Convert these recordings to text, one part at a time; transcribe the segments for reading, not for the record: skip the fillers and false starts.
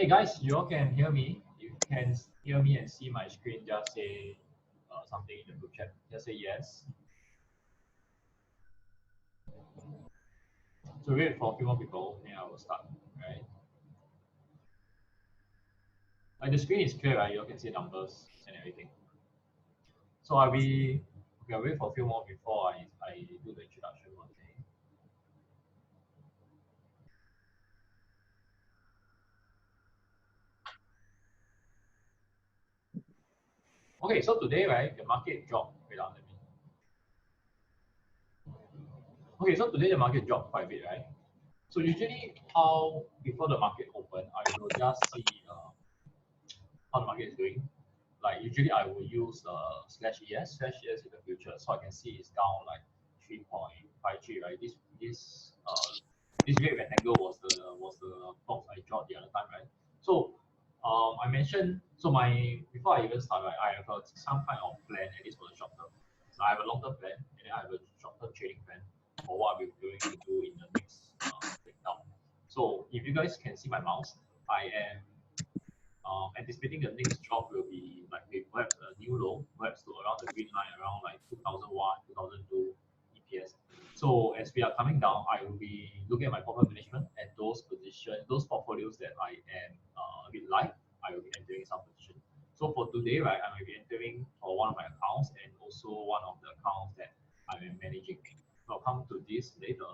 Hey guys, you all can hear me? You can hear me and see my screen, just say something in the group chat. Just say yes. So wait for a few more people, then I will start, right? Like the screen is clear, right? You all can see numbers and everything. So I'll wait for a few more before I do the introduction one day. Okay, so today, right, the market dropped. Wait, let me. Okay, so today the market dropped quite a bit, right? So usually, how before the market open, I will just see how the market is doing. Like usually I will use /ES in the future, so I can see it's down like 3.53, right? This red rectangle was the box I dropped the other time, right? So I mentioned, so my before I even start, right, I have some kind of plan, at least for the short term. So I have a long term plan and then I have a short term trading plan for what I'm going to do in the next breakdown. So if you guys can see my mouse, I am anticipating the next drop will be like perhaps a new low, perhaps to around the green line, around like 2001, 2002 EPS. So as we are coming down, I will be looking at my portfolio management and those portfolios that I am a bit light, I will be entering some position. So for today, right, I might be entering for one of my accounts and also one of the accounts that I am managing. I'll come to this later.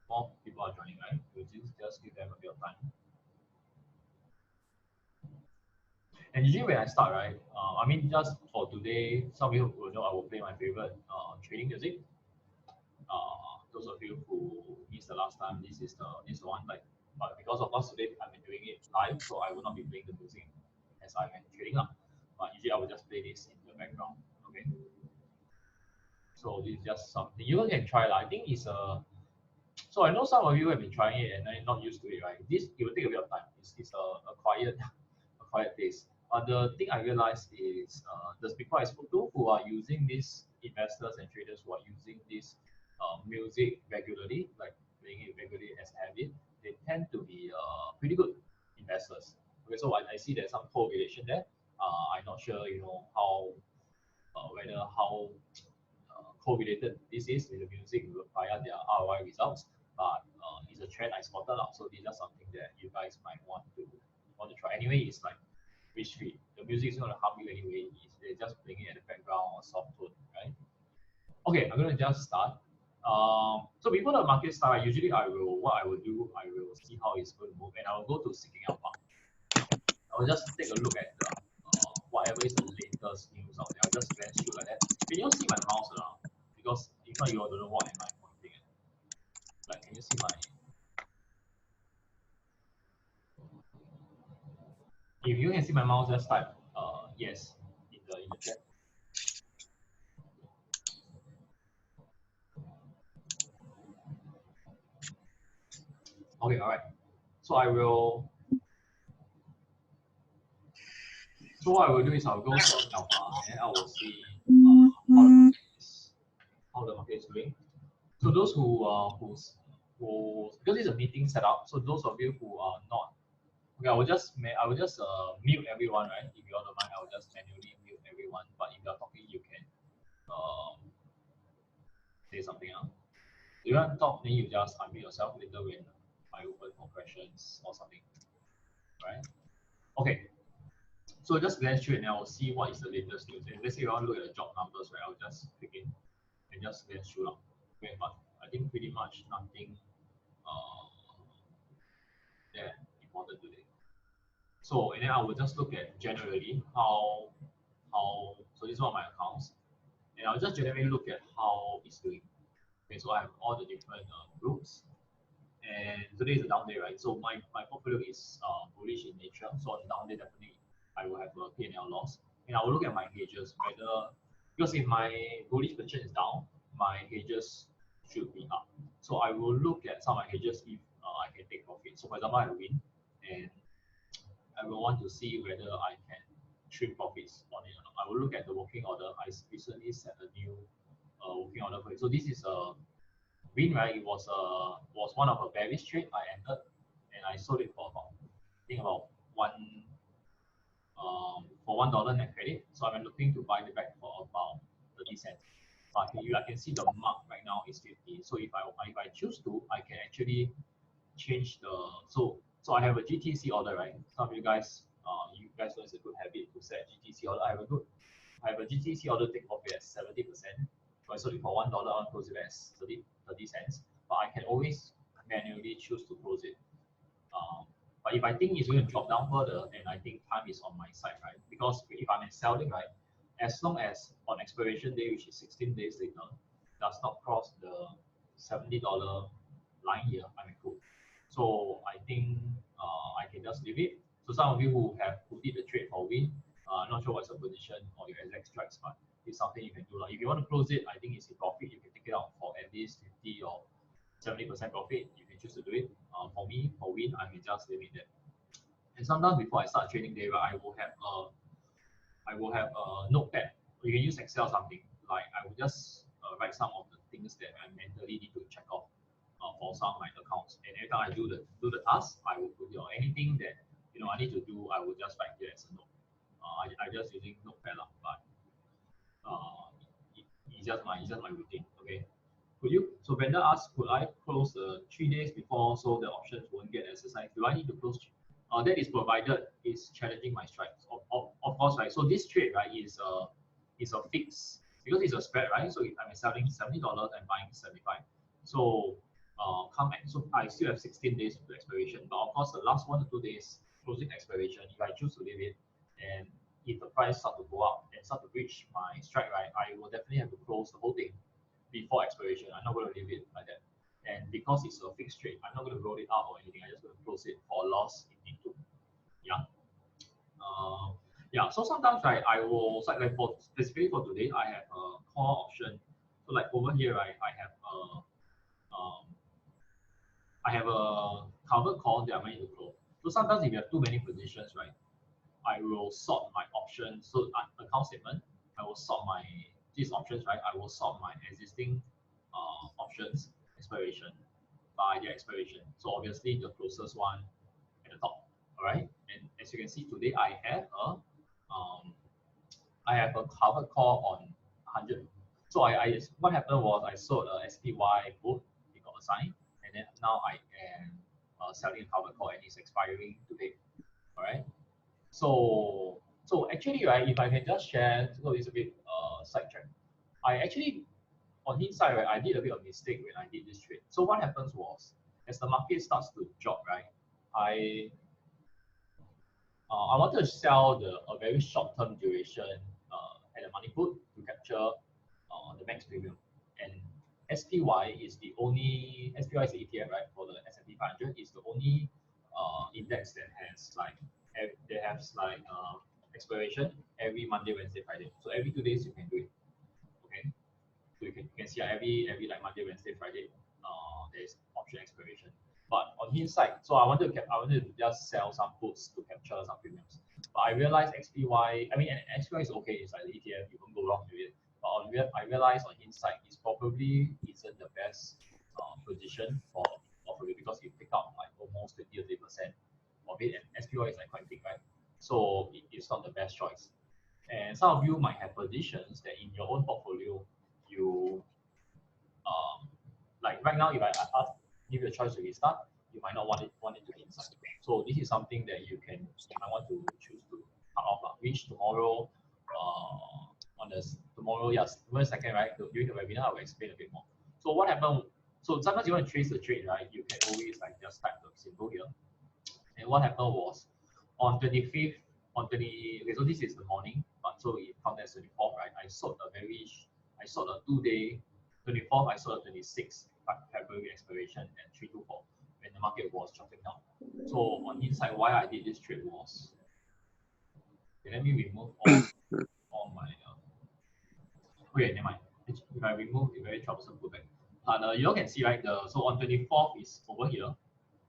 More people are joining, right? We'll just give them a bit of time. And usually when I start, right, I mean, just for today, some of you will know I will play my favorite trading music. Those of you who missed the last time, this is the one. Like, but because of us today, I've been doing it live, so I will not be playing the music as I'm trading up. But usually I will just play this in the background. Okay. So this is just something you can try. I think it's a. So I know some of you have been trying it and I'm not used to it, right? This it will take a bit of time. It's a quiet a quiet pace. The thing I realized is the people I spoke to who are using this investors and traders who are using this music regularly, like playing it regularly as habit, they tend to be pretty good investors. Okay, so I see there's some correlation there. I'm not sure, whether how correlated this is with the music via their ROI results, but it's a trend I spotted out. So these are something that you guys might want to try. Anyway, it's like which feed. The music is going to harm you anyway. They're just playing it in the background or soft tone, right? Okay, I'm going to just start. So before the market start, usually what I will do, I will see how it's going to move, and I will go to Seeking Alpha. I will just take a look at whatever is the latest news out there. I'll just glance through like that. Can you see my mouse around? Because if not, you all don't know what am I pointing at. Like, can you see my? If you can see my mouse, just type yes in the chat. Okay, all right. So I will. So what I will do is I'll go to Alpha and I will see how the market is doing. So those who because it's a meeting setup. So those of you who are not okay, I will just mute everyone, right? If you all don't mind, I will just manually mute everyone. But if you're talking, you can say something else. If you want to talk, then you just unmute yourself later when I open for questions or something, right? Okay. So just glance through and I will see what is the latest news. And let's say you want to look at the job numbers, right? I'll just click in and just glance through. Okay, but I think pretty much nothing uh, that important today. So and then I will just look at generally so this is one of my accounts, and I'll just generally look at how it's doing. Okay, so I have all the different groups, and today is a down day, right? So my portfolio is bullish in nature. So on the down day, definitely I will have a P&L loss, and I will look at my hedges whether because if my bullish position is down, my hedges should be up. So I will look at some of my hedges if I can take profit. So for example, I win, and I will want to see whether I can trim profits on it or not. I will look at the working order. I recently set a new working order for it. So this is a win, right? It was one of a bearish trade I entered, and I sold it for about think about for $1 net credit. So I'm looking to buy the back for about 30 cents. But I can see the mark right now is 50. So if I choose to, I can actually change the so I have a GTC order, right? Some of you guys know it's a good habit to set GTC order. I have a GTC order take profit at 70%. So I sold it for $1, I close it as 30 cents. But I can always manually choose to close it. But if I think it's going to drop down further, then I think time is on my side, right? Because if I'm selling, right, as long as on expiration day, which is 16 days later, does not cross the $70 line here, I'm cool. So I think I can just leave it. So some of you who did the trade for win, not sure what's your position or your exact strikes, but it's something you can do. Like if you want to close it, I think it's a profit. You can take it out for at least 50 or 70% profit. You can choose to do it. For me, for win, I can just leave it there. And sometimes before I start trading day, I will have a notepad. You can use Excel something. Like I will just write some of the things that I mentally need to check off for some of my accounts. And every time I do the task, I will put anything that I need to do. I will just write here as a note. I just using notepad, but it's just my routine. Okay. So vendor asks, could I close 3 days before so the options won't get exercised? Do I need to close? That is provided is challenging my strikes. Of course, right? So this trade, right, is a fix because it's a spread, right? So if I'm selling $70 and buying 75. So so I still have 16 days to expiration. But of course, the last 1 to 2 days closing expiration, if I choose to leave it, and if the price start to go up and start to reach my strike, right, I will definitely have to close the whole thing before expiration. I'm not going to leave it like that. And because it's a fixed trade, I'm not going to roll it out or anything. I'm just going to close it for a loss if need to. Yeah. Yeah. So sometimes, right, I will like for specifically for today, I have a call option. So like over here, right, I have a covered call that I might need to close. So sometimes if you have too many positions, right, I will sort my options. So account statement, I will sort my these options, right? I will sort my existing options expiration by their expiration. So obviously the closest one at the top. All right. And as you can see today, I have a covered call on 100. So what happened was I sold a SPY put, it got assigned, and then now I am selling a covered call and it's expiring today. All right. So actually, right, if I can just share, so it's a bit sidetrack. I actually, on hindsight, right, I did a bit of mistake when I did this trade. So what happens was, as the market starts to drop, right, I wanted to sell a very short-term duration at a money put to capture the max premium. And SPY is the ETF, right, for the S&P 500 is the only index that has expiration every Monday, Wednesday, Friday. So every 2 days you can do it. Okay, so you can see every like Monday, Wednesday, Friday, there's option expiration. But on hindsight, so I wanted to just sell some puts to capture some premiums. But I realized SPY, and SPY is okay, it's like the ETF, you don't go wrong with it. But I realized on hindsight, it's probably isn't the best position for portfolio because you pick up like almost 20 or 30% of it, and SPY is like quite big, right? So it's not the best choice. And some of you might have positions that in your own portfolio, you like right now, if I give you a choice to restart, you might not want it to be inside. So this is something that you might want to choose to cut off. Which tomorrow, tomorrow 2nd, right? During the webinar, I will explain a bit more. So what happened? So sometimes you want to trace the trade, right? You can always like just type the symbol here. And what happened was on 25th, okay, so this is the morning, but so it counted as 24th, right? I sold a 2-day, 24th, I sold a 26th February expiration at 324 when the market was jumping down. So on inside, why I did this trade was, okay, let me remove all my, okay, never mind. If I remove the very troublesome pullback. But you all can see, right, so on 24th is over here.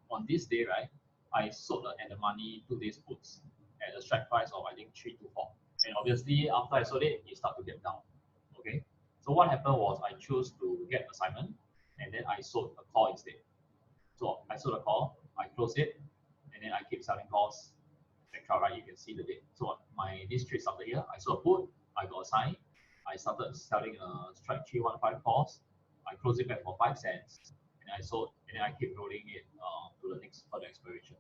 On this day, right, I sold at the money 2 days puts at a strike price of I think 324. And obviously after I sold it, it started to get down. Okay. So what happened was I chose to get assignment and then I sold a call instead. So I sold a call, I closed it, and then I keep selling calls, etc. Right? You can see the date. So this trade started here. I saw a put, I got a sign. I started selling a strike 315 calls. I closed it back for 5 cents, and I sold, and then I keep rolling it to the next further expiration.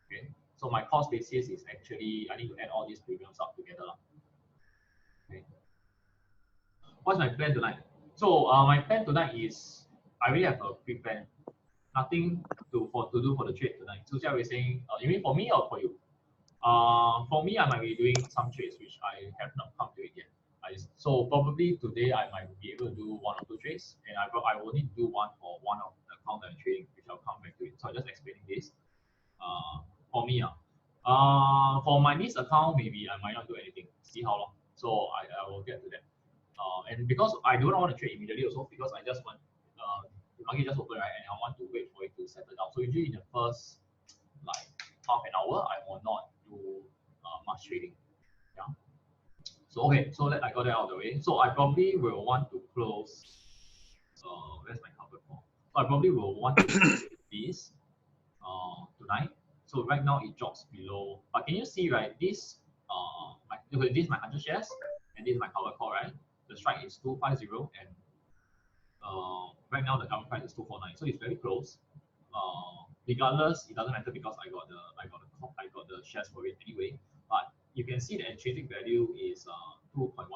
Okay. So my cost basis is actually I need to add all these premiums up together. Okay. What's my plan tonight? So my plan tonight is I already have a pre-plan. Nothing to do for the trade tonight. So Jia was saying, you mean for me or for you? For me, I might be doing some trades which I have not come to it yet. So probably today I might be able to do 1 or 2 trades, and I will only do one for one of the account that I'm trading, which I'll come back to it. So I'm just explaining this. For me, for my niece account, maybe I might not do anything. See how long. So I will get to that. And because I don't want to trade immediately also, because I just want the market just open, right, and I want to wait for it to settle down. So usually in the first like half an hour, I will not do much trading. Yeah. So okay, so I got that out of the way. So I probably will want to close. Where's my cover for? So I probably will want to close this tonight. So right now it drops below. But can you see, right? This this is my 100 shares, and this is my cover call, right? The strike is 250, and right now the current price is 249. So it's very close. Regardless, it doesn't matter because I got the shares for it anyway. But you can see the intrinsic value is 2.11.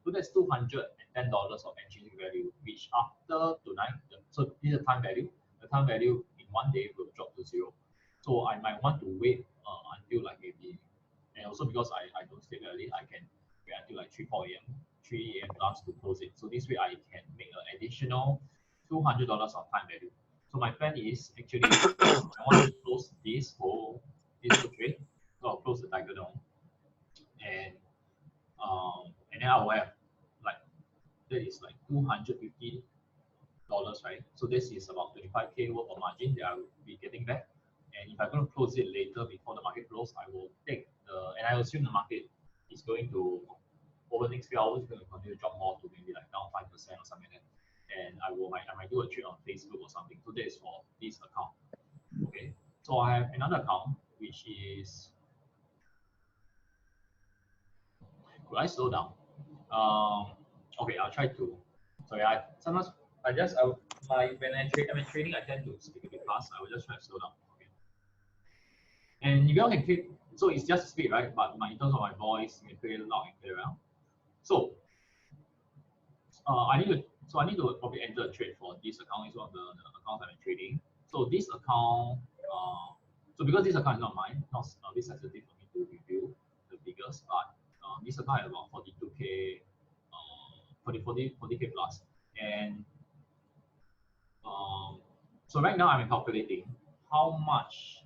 So that's $210 of intrinsic value, which after tonight, so this is the time value. The time value in 1 day will drop to 0. So I might want to wait until like maybe, and also because I don't sleep early, I can wait until like 3 a.m. plus to close it. So this way I can make an additional $200 of time value. So my plan is actually I want to close this whole trade. So I'll close the diagonal, and then I will have like that is like $250, right? So this is about 25K worth of margin that I will be getting back. And if I'm going to close it later before the market close, I will take and I assume the market is going to, over the next few hours, going to continue to drop more to maybe like down 5% or something like that. And I might do a trade on Facebook or something. So that is for this account. Okay. So I have another account which is, could I slow down? Okay, I'll try to. Sorry, sometimes when I'm trading, I tend to speak a bit fast. I will just try to slow down. Okay. And you guys can click. So it's just speed, right? But in terms of my voice, you can play loud and play around. So I need to probably enter a trade for this account. Is one of the accounts I'm trading. So this account, so because this account is not mine, not a bit sensitive for me to review the figures, but this account has about 42K, 40K plus, and so right now I'm calculating how much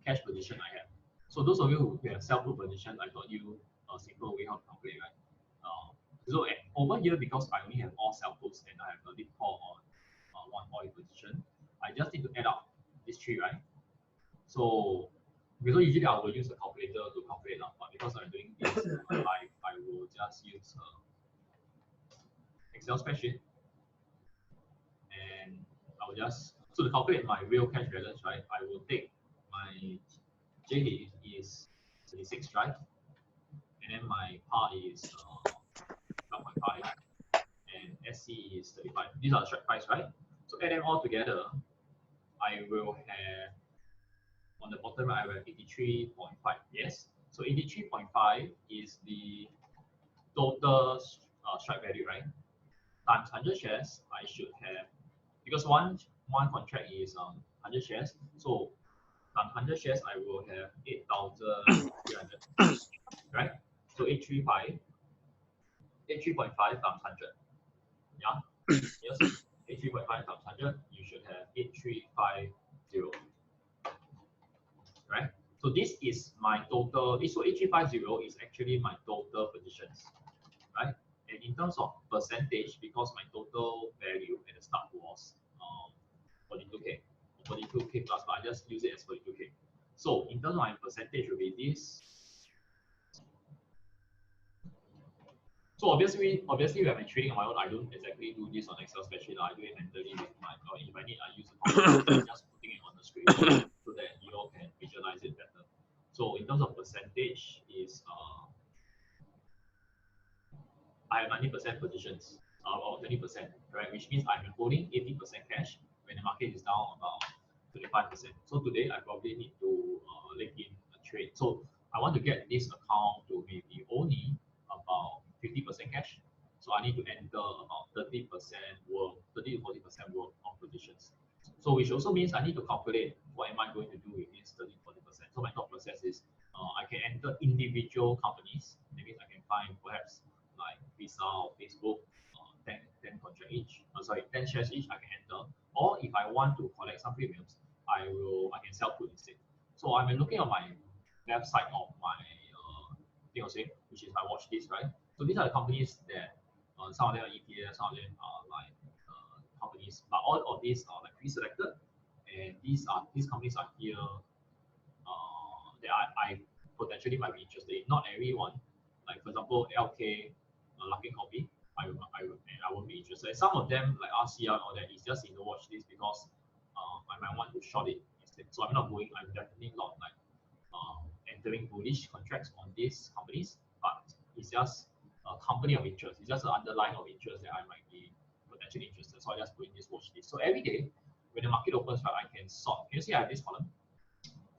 cash position I have. So those of you who have self-put position, I taught you a simple way how to calculate, right? So over here, because I only have all self-puts and I have a lead call on one oil position, I just need to add up these 3, right? So because usually I will use a calculator to calculate now, but because I'm doing this live, I will just use Excel spreadsheet, and I will just to calculate my real cash balance, right? I will take my JH is 36, right? And then my par is 12.5, and SC is 35. These are the strike price, right? So add them all together, I will have on the bottom right, I will have 83.5. Yes. So 83.5 is the total strike value, right? Times 100 shares, I should have, because one contract is 100 shares. So times 100 shares, I will have 8,300, right? So 835, 83.5 times 100. Yeah. Yes. 83.5 times 100, you should have 8350. Right? So this is my total. So 8350 is actually my total positions, right? And in terms of percentage, because my total value at the start was 42K, 42K plus, but I just use it as 42K. So in terms of my percentage, will be this. So obviously, when I'm trading on my own, I don't exactly do this on Excel spreadsheet. I do it mentally with my, or if I need, I use a calculator, just putting it on the screen so that you all can visualize analyze it better. So in terms of percentage, is I have 90% positions or 20%, correct? Which means I'm holding 80% cash when the market is down about 25%. So today I probably need to leg in a trade. So I want to get this account to maybe only about 50% cash. So I need to enter about 30% worth, 30 to 40% worth of positions. So which also means I need to calculate what am I going to do with this 30 to 40%. So my thought process is I can enter individual companies. That means I can find perhaps like Visa or Facebook, 10 contract each. Sorry, 10 shares each I can enter. Or if I want to collect some premiums, I can sell put instead. So I've been looking on my left side of my thing, which is my watch list, right? So these are the companies that some of them are ETFs, some of them are like companies, but all of these are like pre-selected, and these companies are here that I potentially might be interested in. Not everyone, like for example LK, Luckin Coffee, I won't be interested. Some of them like RCR or that is just in the watch list because I might want to short it instead. So I'm not going. I'm definitely not like entering bullish contracts on these companies, but it's just a company of interest. It's just an underlying of interest that I might be potentially interested. So I just put in this watch list. So every day when the market opens, right, I can sort. Can you see I have this column?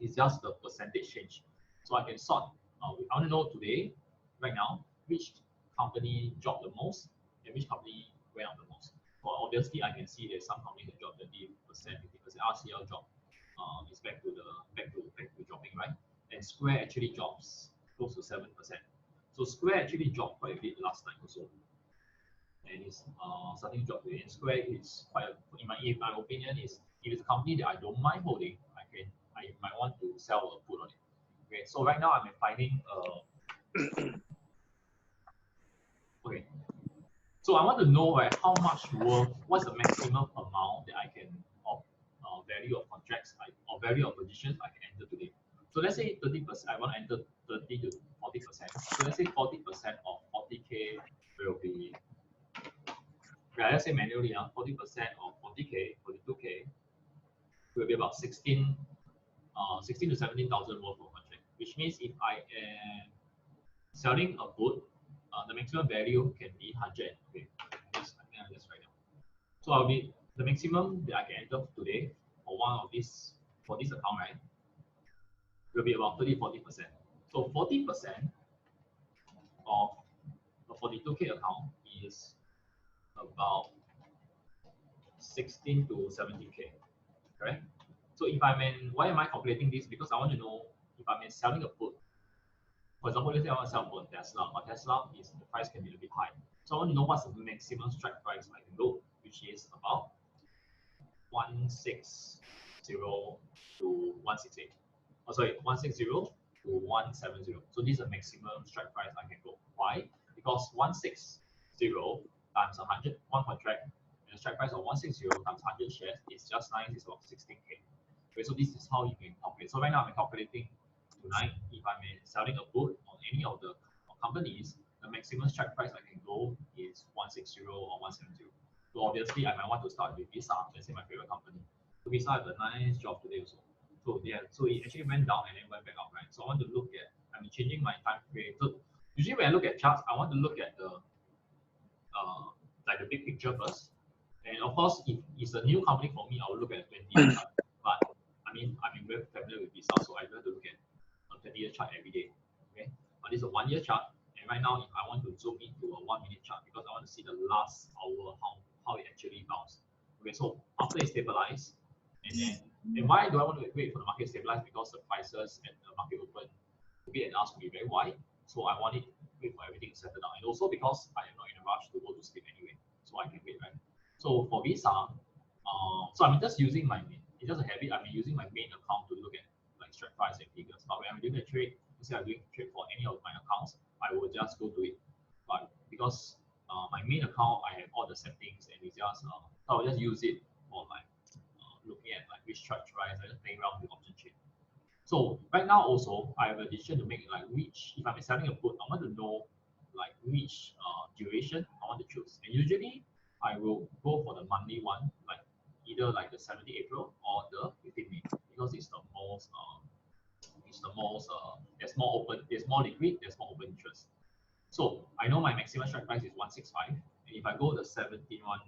It's just the percentage change. So I can sort. I want to know today, right now, which company dropped the most and which company went up the most. Well, obviously, I can see there's some companies that dropped 30%, 50%. RCL dropped. It's back to dropping, right? And Square actually drops close to 7%. So Square actually dropped quite a bit last night also, and it's starting to drop today. And Square is quite, in my opinion, is if it's a company that I don't mind holding, I might want to sell or put on it. Okay, so right now I'm finding okay. So I want to know, right, how much worth, what's the maximum amount that I can of value of contracts, or value of positions I can enter today. So let's say 30%, I want to enter 30 to 40%. So let's say 40% of 40K will be, yeah, let's say manually, 40% of 40K, 42K will be about 16 to 17,000 worth of contract, which means if I am selling a put, the maximum value can be 100. Okay, just write down. So I'll be the maximum that I can enter today for one of these for this account, right, will be about 30-40%. So 40% of a 42K account is about 16 to 17K, correct? So if I'm in, why am I calculating this? Because I want to know if I'm in selling a put. For example, let's say I want to sell for Tesla, but Tesla is the price can be a little bit high. So I want to know what's the maximum strike price I can go, which is about 160 to 168. Oh, sorry, 160 to 170. So this is the maximum strike price I can go. Why? Because 160 times 100, one contract, and the strike price of 160 times 100 shares is just nice, it's about 16K. Okay, so this is how you can calculate. So right now I'm calculating tonight, if I'm selling a put on any of the companies, the maximum strike price I can go is 160 or 170. So obviously, I might want to start with Visa, let's say my favorite company. So Visa has a nice job today also. So yeah, so it actually went down and then went back up, right? So I want to look at, I'm changing my time frame. So usually when I look at charts, I want to look at the like the big picture first. And of course, if it's a new company for me, I will look at a 20-year chart. But I mean, I'm very familiar with Visa, so I don't have to look at a 20-year chart every day. Okay, but it's a 1-year chart. And right now, if I want to zoom into a 1-minute chart, because I want to see the last hour, how it actually bounced. Okay, so after it stabilized, and why do I want to wait for the market to stabilize? Because the prices at the market open to be and ask to be very wide. So I want it wait for everything to settle down. And also because I am not in a rush to go to sleep anyway. So I can wait, right? So for Visa, so I'm just using it's just a habit. I'm using my main account to look at like strike price and figures. But when I'm doing a trade, let's say I'm doing a trade for any of my accounts, I will just go to it. But because my main account, I have all the settings and it's just, so I'll just use it for like looking at like which strike price, I just play around with option chain. So right now also, I have a decision to make, like which, if I'm selling a put, I want to know like which duration I want to choose. And usually I will go for the monthly one, like either like the 17th April or the 15th May, because it's the most it's the most, there's more open, there's more liquid, there's more open interest. So I know my maximum strike price is 165, and if I go the 17 one,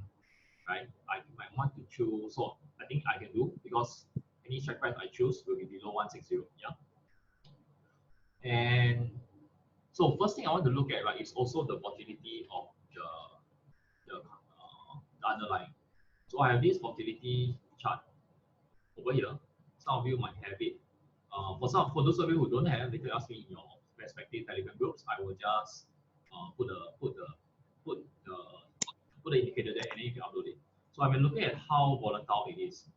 right, I might want to choose. So I think I can do because any strike price I choose will be below 160. Yeah. And so first thing I want to look at, right, is also the volatility of the underlying. So I have this volatility chart over here. Some of you might have it. For those of you who don't have, if you ask me in your respective Telegram groups, I will just put the indicator there, and then you can upload it. So I've been looking at how volatile it is.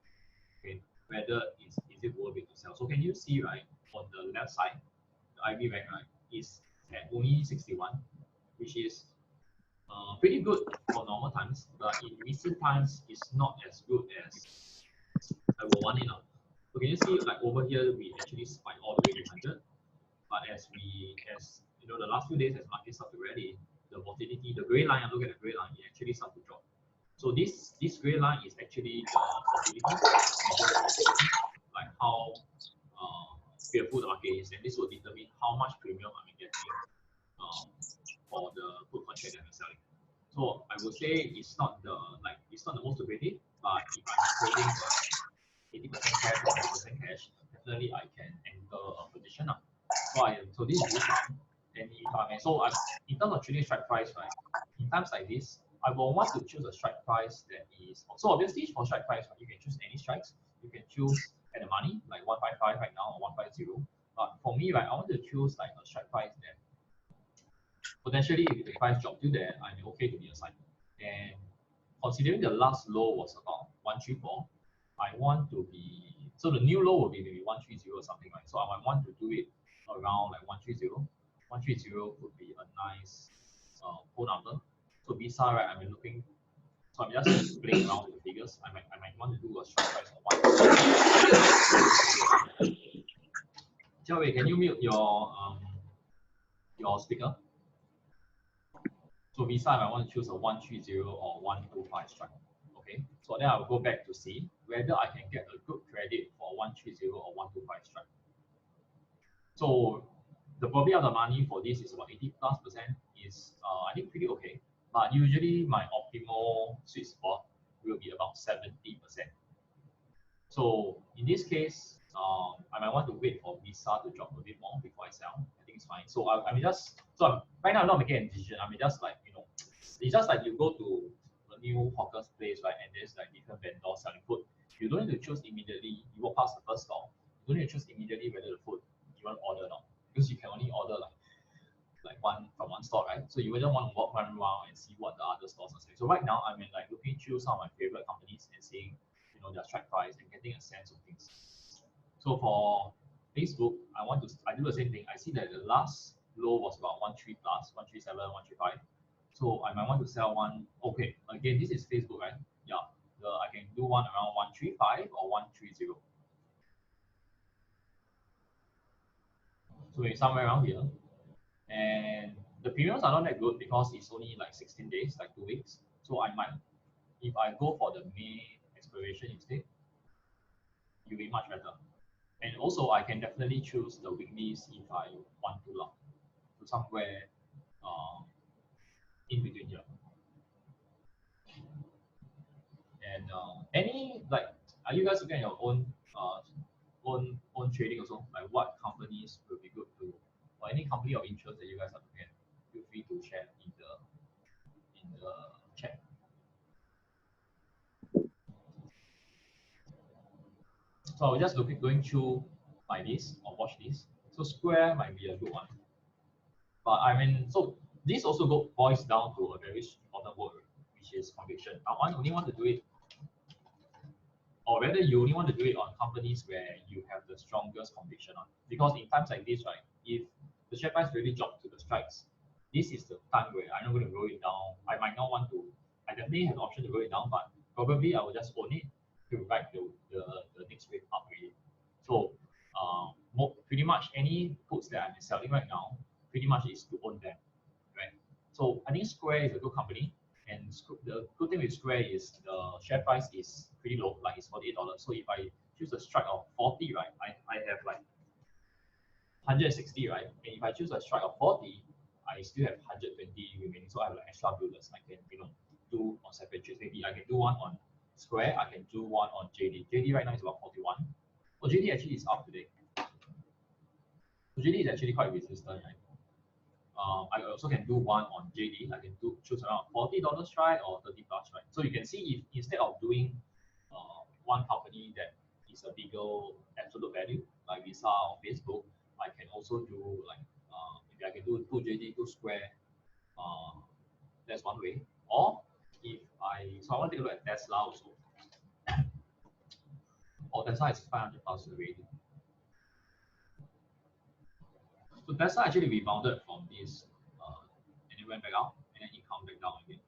Okay, whether is it worth it to sell. So can you see, right, on the left side, the IV rank, right, is at only 61, which is pretty good for normal times, but in recent times, it's not as good as I would want it now. So can you see, like over here, we actually spike all the way to 100, but as you know, the last few days as markets start to rally, the volatility, the gray line, I look at the gray line, it actually starts to drop. So this gray line is actually the volatility, like how fearful the market is, and this will determine how much premium I'm getting for the put contract that I'm selling. So I would say it's not the most lucrative, but if I'm holding 80% cash or 100% cash, definitely I can enter a position now. So this is blue farm, and in terms of trading strike price, right? In times like this, I will want to choose a strike price that is so obviously for strike price, right, you can choose any strikes. You can choose at the money like 155 right now or 150. But for me, right, I want to choose like a strike price that potentially if the price drop to there, I'm okay to be aside. And considering the last low was about 134, I want to be so the new low will be maybe 130 or something, right? So I might want to do it around like 130. 130 would be a nice whole number. So Visa, right? I'm looking. So I'm just playing around with the figures. I might want to do a strike price of 1. Jiawei, can you mute your speaker? So Visa, I want to choose a 130 or 125 strike. Okay, so then I will go back to see whether I can get a good credit for 130 or 125 strike. So the probability of the money for this is about 80+%. Is I think pretty okay. But usually my optimal sweet spot will be about 70%. So in this case, I might want to wait for Visa to drop a bit more before I sell. I think it's fine. So I mean right now I'm not making a decision. I mean just like it's just like you go to a new hawker's place, right? And there's like different vendors selling food. You don't need to choose immediately. You walk past the first store. You don't need to choose immediately whether the food you want to order or not, because you can only order like one from one store, right? So you just want to walk around and see what the other stores are saying. So right now I'm like looking through some of my favorite companies and seeing their strike price and getting a sense of things. So for Facebook, I do the same thing. I see that the last low was about 13 plus, 137, 135. So I might want to sell one. Okay, again, this is Facebook, right? Yeah, I can do one around 135 or 130. So it's somewhere around here. And the premiums are not that good because it's only like 16 days, like 2 weeks. So I might, if I go for the May expiration instead, you'll be much better. And also, I can definitely choose the weeklies if I want to somewhere in between here. And are you guys looking at your own trading also? Like what companies will be good to, or any company of interest that you guys are looking at? Feel free to share in the chat. So I'll just going through my list or watch this. So Square might be a good one. But I mean, so this also boils down to a very important word, which is conviction. I only want to do it, or whether you only want to do it on companies where you have the strongest conviction on. Because in times like this, right, if the share price really drops to the strikes, this is the time where I'm not going to roll it down. I might not want to. I definitely have the option to roll it down, but probably I will just own it to ride the next wave up really. So pretty much any puts that I'm selling right now, pretty much is to own them, right? So I think Square is a good company, and the good thing with Square is the share price is pretty low, like it's $48. So if I choose a strike of 40, right, I have like 160, right? And if I choose a strike of 40, I still have 120 remaining. So I have like extra builders I can, do on separate trades. Maybe I can do one on Square, I can do one on JD. JD right now is about 41. Oh, JD actually is up today. So JD is actually quite resistant, right? I also can do one on JD. I can choose around $40 strike or 30 plus strike. So you can see if instead of doing one company that is a bigger absolute value like Visa or Facebook, I can also do like if I can do two JD, two Square. Uh, that's one way. Or if I want to take a look at Tesla also. Or Tesla is 500 plus already. So Tesla actually rebounded from this, and it went back up, and then it come back down again.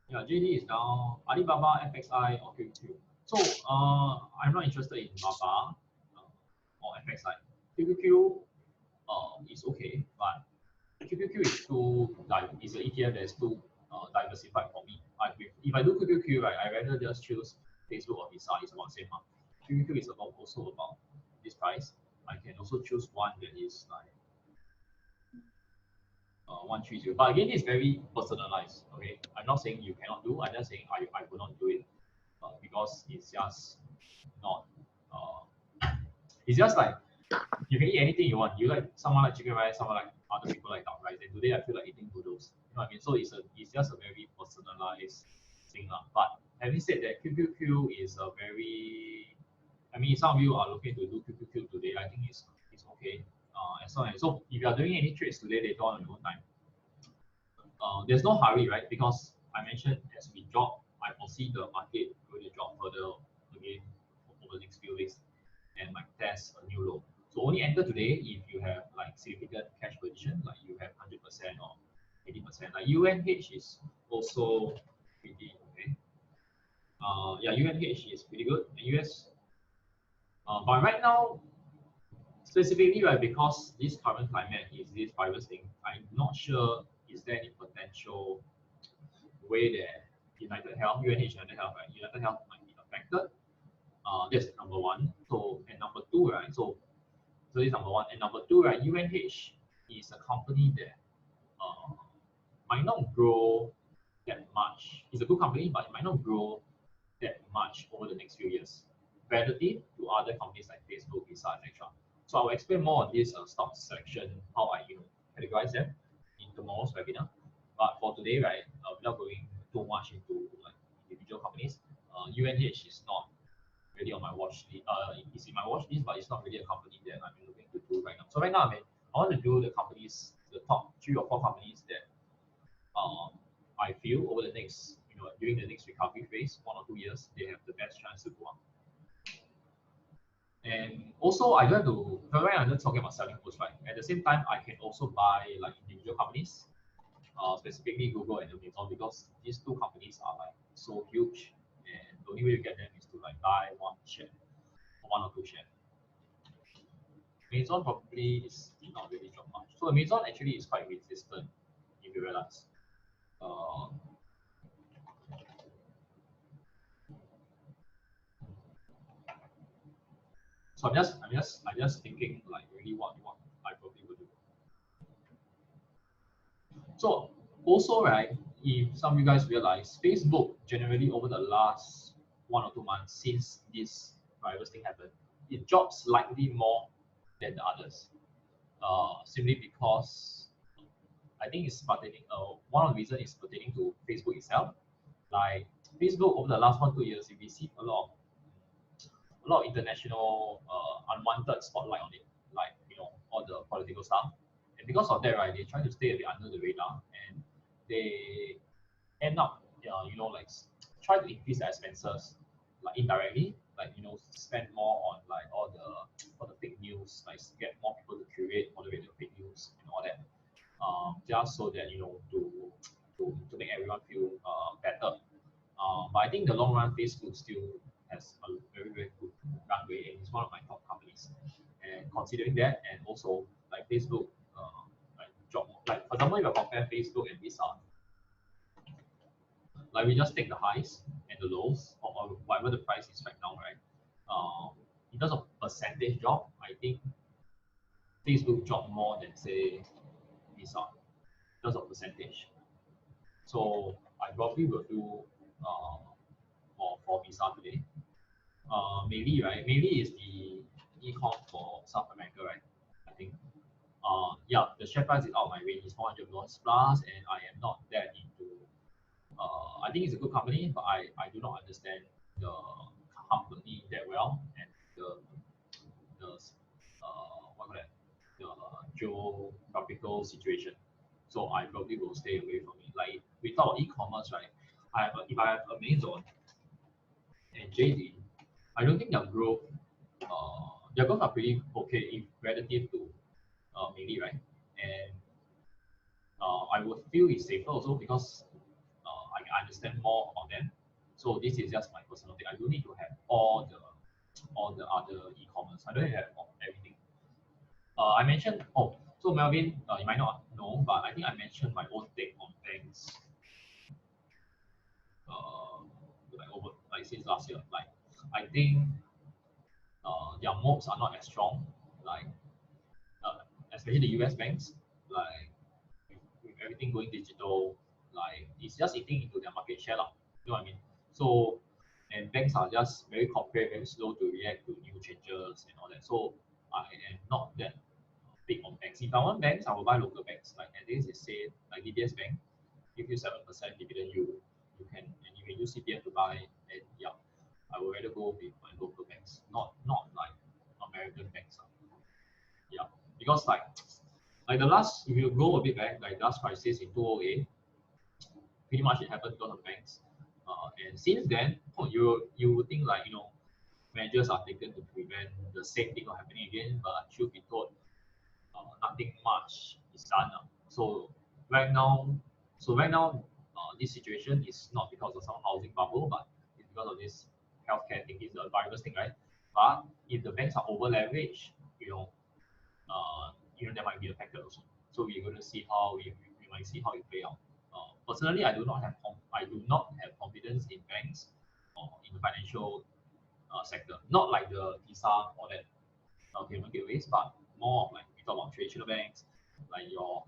Yeah, JD is down. Alibaba, FXI, or QQQ. So I'm not interested in Baba or FXI. QQQ is okay, but QQQ is too is an ETF that is too diversified for me. If I do QQQ, right, I rather just choose Facebook or Visa. It's about the same amount. QQQ is also about this price. I can also choose one that is like 130. But again, it's very personalized. Okay, I'm not saying you cannot do. I'm just saying I will not do it because it's just not. It's just like you can eat anything you want. You like someone like chicken rice, someone like other people like duck rice. And today I feel like eating noodles. You know what I mean? So it's just a very personalized thing. But having said that, QQQ is a very. I mean, some of you are looking to do QQQ today. I think it's okay. So if you are doing any trades today later on your own time, there's no hurry, right? Because I mentioned as we drop, I foresee the market going to drop further again over the next few weeks and might test a new low. So only enter today if you have like significant cash position, like you have 100% or 80%. Like UNH is also pretty okay. Yeah, UNH is pretty good. And US, but right now, specifically, right, because this current climate is this virus thing, I'm not sure is there any potential way that United Health, UNH United Health, right? United Health might be affected. That's number one. So and number two, right? So this is number one. And number two, right? UNH is a company that might not grow that much. It's a good company, but it might not grow that much over the next few years, relative to other companies like Facebook, Visa, etc. So I will explain more on this stock selection, how I categorize them in tomorrow's webinar. But for today, right, without going too much into like individual companies, UNH is not really on my watch list. It's in my watch list, but it's not really a company that I'm looking to do right now. So right now, I want to do the companies, the top 3 or 4 companies that I feel over the next, during the next recovery phase, 1 or 2 years, they have the best chance to go up. And also, I don't have to, right, I'm just talking about selling puts, right? At the same time, I can also buy like individual companies, specifically Google and Amazon, because these 2 companies are like so huge, and the only way to get them is to like buy 1 share, 1 or 2 shares. Amazon probably did not really drop much. So Amazon actually is quite resistant, if you realize. So I'm just thinking like really what I probably would do. So also, right, if some of you guys realize, Facebook generally over the last 1 or 2 months since this virus thing happened, it drops slightly more than the others. Simply because I think it's pertaining. One of the reasons is pertaining to Facebook itself. Like Facebook over the last 1 2 years, we received a lot of international unwanted spotlight on it, like all the political stuff. And because of that, right, they try to stay a bit under the radar, and they end up, like try to increase their expenses, like indirectly, like spend more on like all the fake news, like get more people to curate, moderate the fake news and all that, just so that to make everyone feel better. But I think the long run, Facebook still has a very very good runway, and it's one of my top companies. And considering that, and also like Facebook, like job, like for example, if you compare Facebook and Visa, like we just take the highs and the lows, or whatever the price is right now, right? in terms of percentage drop, I think Facebook dropped more than say Visa in terms of percentage. So I probably will do uh, for Visa today. Maybe right, maybe is the e-com for South America, right? I think. Yeah, the share price is out my range, is $400 plus, and I am not that into. I think it's a good company, but I do not understand the company that well and the what call that the geographical situation. So I probably will stay away from it. Like we talk about e-commerce, right? If I have Amazon and JD, I don't think their growth are pretty okay if relative to maybe right. And I would feel it's safer also because I understand more about them. So this is just my personal thing. I don't need to have all the other e-commerce. I don't have everything. I mentioned so Melvin, you might not know, but I think I mentioned my own take on banks. Like since last year, like I think their moats are not as strong, like especially the US banks, like with everything going digital, like it's just eating into their market share, lah. You know what I mean? So, and banks are just very corporate, very slow to react to new changes and all that. So, I am not that big on banks. If I want banks, I will buy local banks. Like at least it said, like DBS Bank, give you 7% dividend you can and you can use CPF to buy. And yeah, I would rather go with my local banks, not like American banks. Yeah, because like the last, if you go a bit back, like last crisis in 2008, pretty much it happened because of banks. And since then, you would think like measures are taken to prevent the same thing from happening again. But truth be told, nothing much is done. So right now, this situation is not because of some housing bubble, but it's because of this healthcare thing, is the virus thing, right? But if the banks are over leveraged, that might be affected also. So we're going to see how we might see how it play out. Personally, I do not have confidence in banks or in the financial sector. Not like the Visa or that payment gateways, but more of like we talk about traditional banks, like your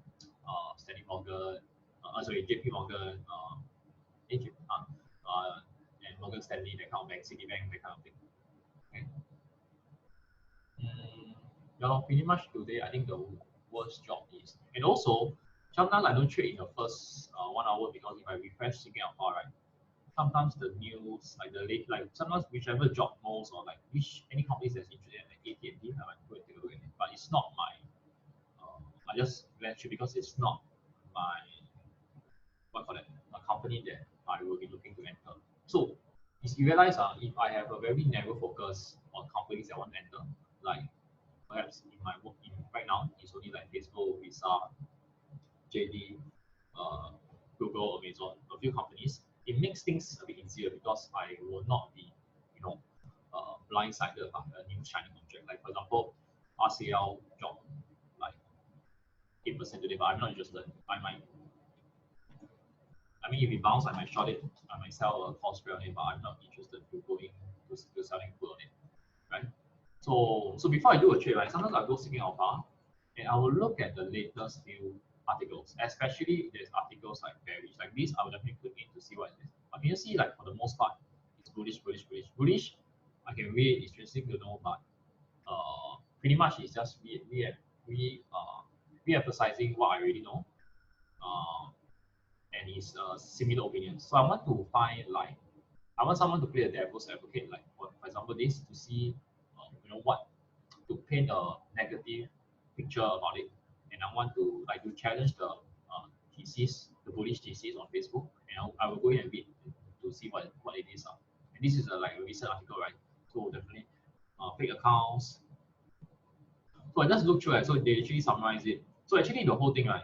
Standard Morgan, JP Morgan, and Morgan Stanley, that kind of bank, Citibank, that kind of thing. Okay. Yeah, pretty much today, I think the worst job is, and also sometimes I don't trade in the first 1 hour because if I refresh Singapore, right, sometimes the news, like the late, like sometimes whichever job most or like which any companies that's interested in like AT&T, I might go and take a look at it. But it's not my, I just venture because it's not my, what call it, a company that I will be looking to enter. So you realize if I have a very narrow focus on companies that I want to enter, like perhaps in my work right now, it's only like Facebook, Visa, JD, uh, Google, Amazon, a few companies. It makes things a bit easier because I will not be, blindsided by a new China contract. Like for example, RCL dropped like 8% today, but I'm not interested. I mean, if it bounce, I might short it. I might sell a cost on it, but I'm not interested to going to selling put on it, right? So before I do a trade, right, sometimes I go seeking alpha, and I will look at the latest few articles, especially if there's articles like bearish, like this, I will definitely click in to see what it is. But can you see, like for the most part, it's bullish, bullish, bullish, bullish. I can read, it's interesting to know, but pretty much it's just re-emphasizing what I already know, uh, and it's similar opinions. So I want to find like I want someone to play a devil's advocate, like for example, this to see, what to paint a negative picture about it, and I want to like to challenge the thesis, the bullish thesis on Facebook, and I will go in and read to see what it is. And this is like a recent article, right? So definitely fake accounts. So I just look through it. So they actually summarize it. So actually the whole thing, right?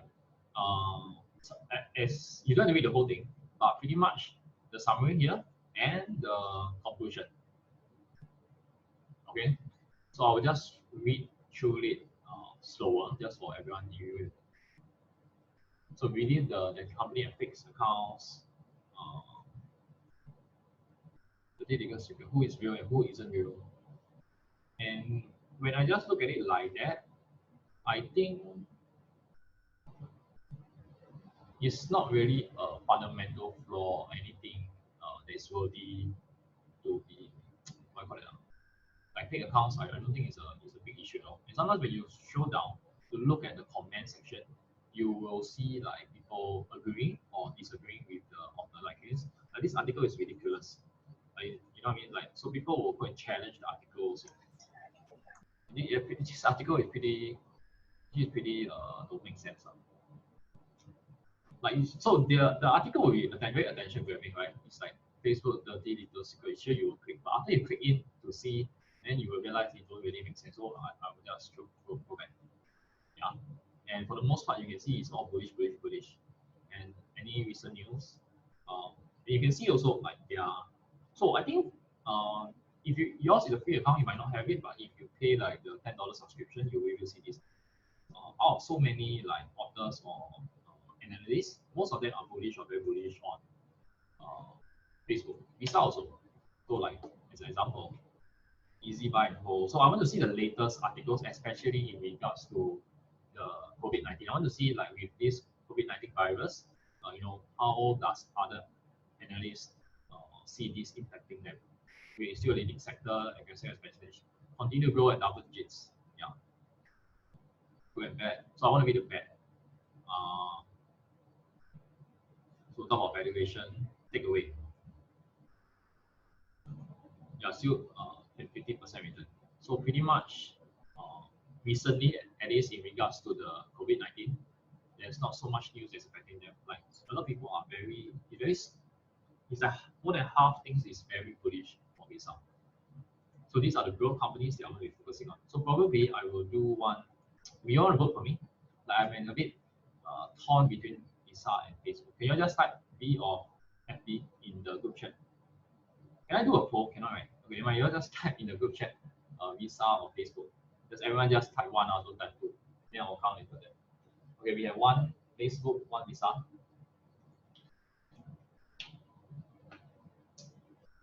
As you don't have to read the whole thing, but pretty much the summary here and the conclusion. Okay, so I will just read through it slower, just for everyone to read. So within the company and fixed accounts, uh, the data secret, who is real and who isn't real. And when I just look at it like that, I think it's not really a fundamental flaw or anything that's worthy to be, what do you call it, like fake accounts. I don't think it's a big issue, no. And sometimes when you scroll down to look at the comment section, you will see like people agreeing or disagreeing with the author. Like this article is ridiculous. Like, you know what I mean? Like, so people will go and challenge the articles. This article is pretty don't make sense. Like so the article will be very attention grabbing, right? It's like Facebook dirty little secret. Sure, you will click, but after you click in to see, then you will realize it don't really make sense. So I will just go back. Yeah. And for the most part, you can see it's all bullish. And any recent news, you can see also like they are. So I think if yours is a free account, you might not have it, but if you pay like the $10 subscription, you will see this. Out of so many like authors or analysts, most of them are bullish or very bullish on Facebook. Visa also. So like as an example, easy buy and hold. So I want to see the latest articles, especially in regards to the COVID-19. I want to see like with this COVID-19 virus, how does other analysts see this impacting them? We're still a leading sector, aggressive expansion, continue to grow at double digits. Yeah, good and bad. So I want to be the bad. So talk about valuation, take away. Yeah, still 50% return. So pretty much recently, at least in regards to the COVID-19, there's not so much news that's affecting them. Like a lot of people are it's like more than half things is very bullish for Visa. So these are the growth companies that I'm going to be focusing on. So probably I will do one. We all want to vote for me. Like I'm a bit torn between Visa and Facebook. Can you just type B or FB in the group chat? Can I do a poll? Cannot, right? Okay, you all just type in the group chat Visa or Facebook. Just everyone just type one or don't type two. Then I'll count it for that. Okay, we have one Facebook, one Visa.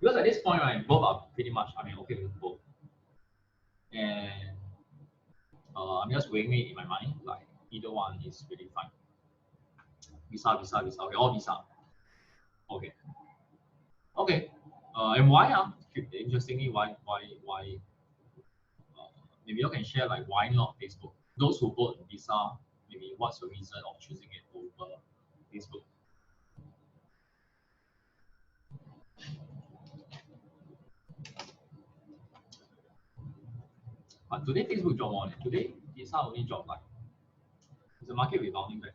Because at this point, right, both are pretty much, okay with both. And I'm just weighing it in my mind, like either one is really fine. Visa. Okay, all Visa. Okay. Okay. And why? Interestingly, why? Maybe you can share like why not Facebook? Those who vote Visa, maybe what's the reason of choosing it over Facebook? But today Facebook dropped more. Today Visa only dropped like. Is the market rebounding back?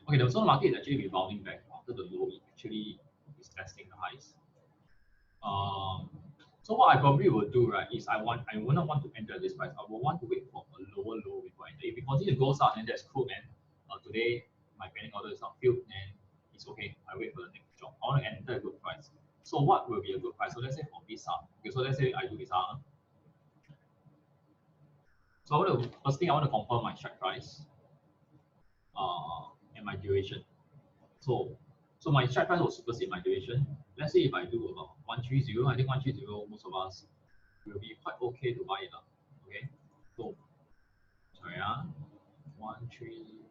Okay, the market is actually rebounding back after the low. It actually is testing the highs. So what I probably will do, right, is I would not want to enter this price. I will want to wait for a lower low before I enter. If it continues to go up, then that's cool, man. Today my pending order is not filled, then it's okay. I wait for the next drop. I want to enter a good price. So what will be a good price? So let's say for Visa. Okay, so let's say I do Visa. So first thing I want to confirm my strike price and my duration. So my strike price will supersede my duration. Let's say if I do about 130, I think 130 most of us will be quite okay to buy it up. Okay, so sorry, 130.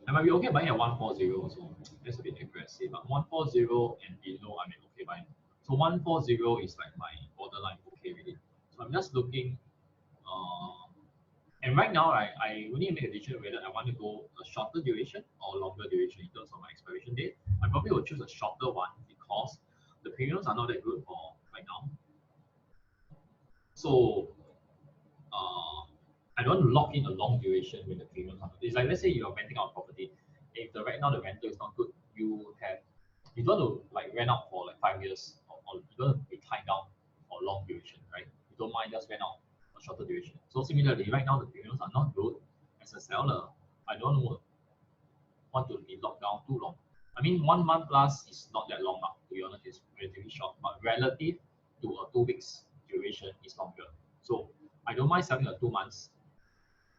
I might be okay buying at 140 also. That's a bit aggressive, but 140 and below, I may okay buying. So 140 is like my borderline okay really. So I'm just looking. And right now, I will need to make a decision whether I want to go a shorter duration or longer duration in terms of my expiration date. I probably will choose a shorter one because the premiums are not that good for right now. So I don't want to lock in a long duration with the premiums. It's like let's say you're renting out property. If right now the rental is not good, you don't want to like rent out for like 5 years or you don't want to be tied down for long duration, right? You don't mind just rent out a shorter duration. So similarly, right now the premiums are not good. As a seller, I don't want to be locked down too long. I mean, 1 month plus is not that long now. To be honest, it's relatively short, but relative to a 2 weeks duration is longer. So I don't mind selling a 2 months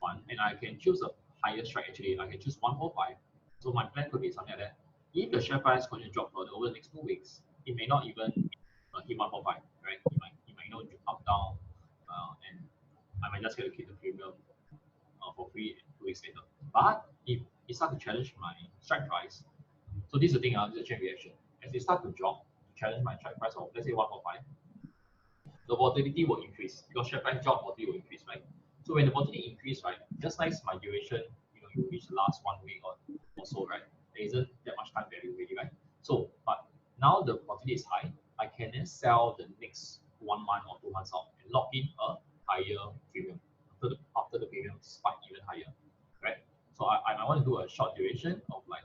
one, and I can choose a higher strike actually. I can choose 145. So my plan could be something like that. if the share price continue to drop further over the next 2 weeks, it may not even hit 145, right? It might up down, and I might just get to keep the premium for free 2 weeks later. But if it starts to challenge my strike price, so this is the thing, this is a chain reaction. As it starts to drop, challenge my strike price of let's say 145, the volatility will increase because share price drop, volatility will increase, right? So when the volatility increase, right, just like my duration, you reach the last 1 week or so, right? There isn't that much time value really, right? So, but now the volatility is high, I can then sell the next 1 month or 2 months out and lock in a higher premium after the premium spike even higher, right? So I might want to do a short duration of like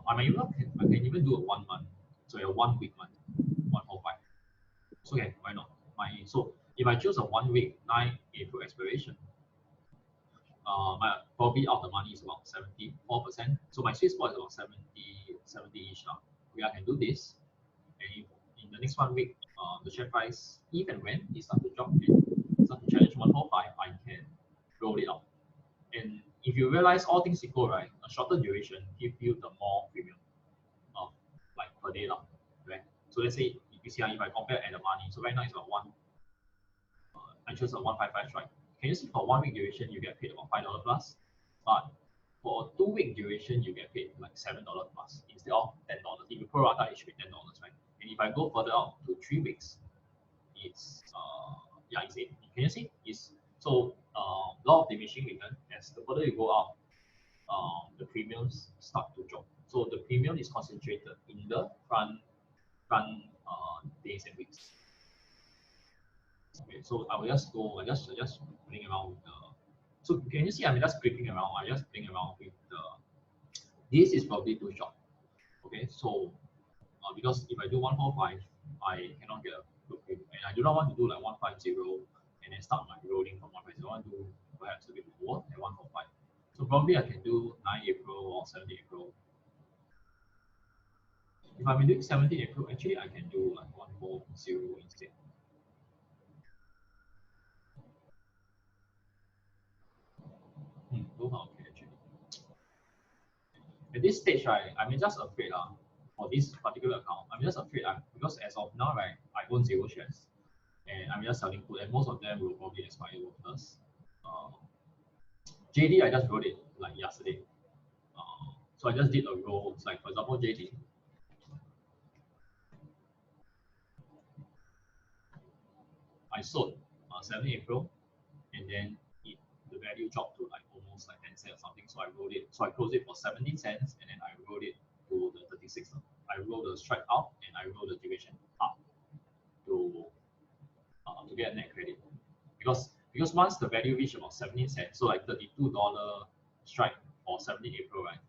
I can even do a 1 month, so a 1 week month, 145. So okay, why not? So if I choose a 1 week 9 April expiration, my probably out the money is about 74%. So my sweet spot is about 70-ish now. Okay, I can do this, and if in the next 1 week, the share price, even when it starts to drop and start to challenge 145, I can roll it out. And if you realize all things equal, right, a shorter duration give you the more premium, like per day, right? So let's say you see if I compare at the money, so right now it's about I chose a 155 strike. Can you see for 1 week duration you get paid about $5 plus, but for a 2 week duration you get paid like $7 plus instead of $10. If you pro rata, it should be $10, right? And if I go further out to 3 weeks, it's yeah, it's 8. Can you see? It's so law of diminishing return. As the further you go out, the premiums start to drop. So the premium is concentrated in the front days and weeks. Okay, so I will just go. I just playing around with the. So can you see? I'm just clicking around. I just playing around with the. This is probably too short. Okay, so because if I do 145, I cannot get a good premium, and I do not want to do like 150 and then start my rolling from 150. I want to do perhaps a bit more at 145. So probably I can do 9 April or 17 April. If I'm doing 17 April, actually I can do like 140 instead. Both are okay actually. At this stage, right, I'm just afraid for this particular account. I'm just afraid because as of now, right, I own 0 shares, and I'm just selling put, and most of them will probably expire with us. JD, I just wrote it like yesterday. So I just did a roll. It's like for example, JD. I sold 7 April, and then the value dropped to like almost like 10 cents or something. So I rolled it. So I closed it for 17 cents, and then I rolled it to the 36. I rolled the strike up, and I rolled the duration up to get net credit. Because once the value reached about 17 cents, so like $32 strike for 17 April, right?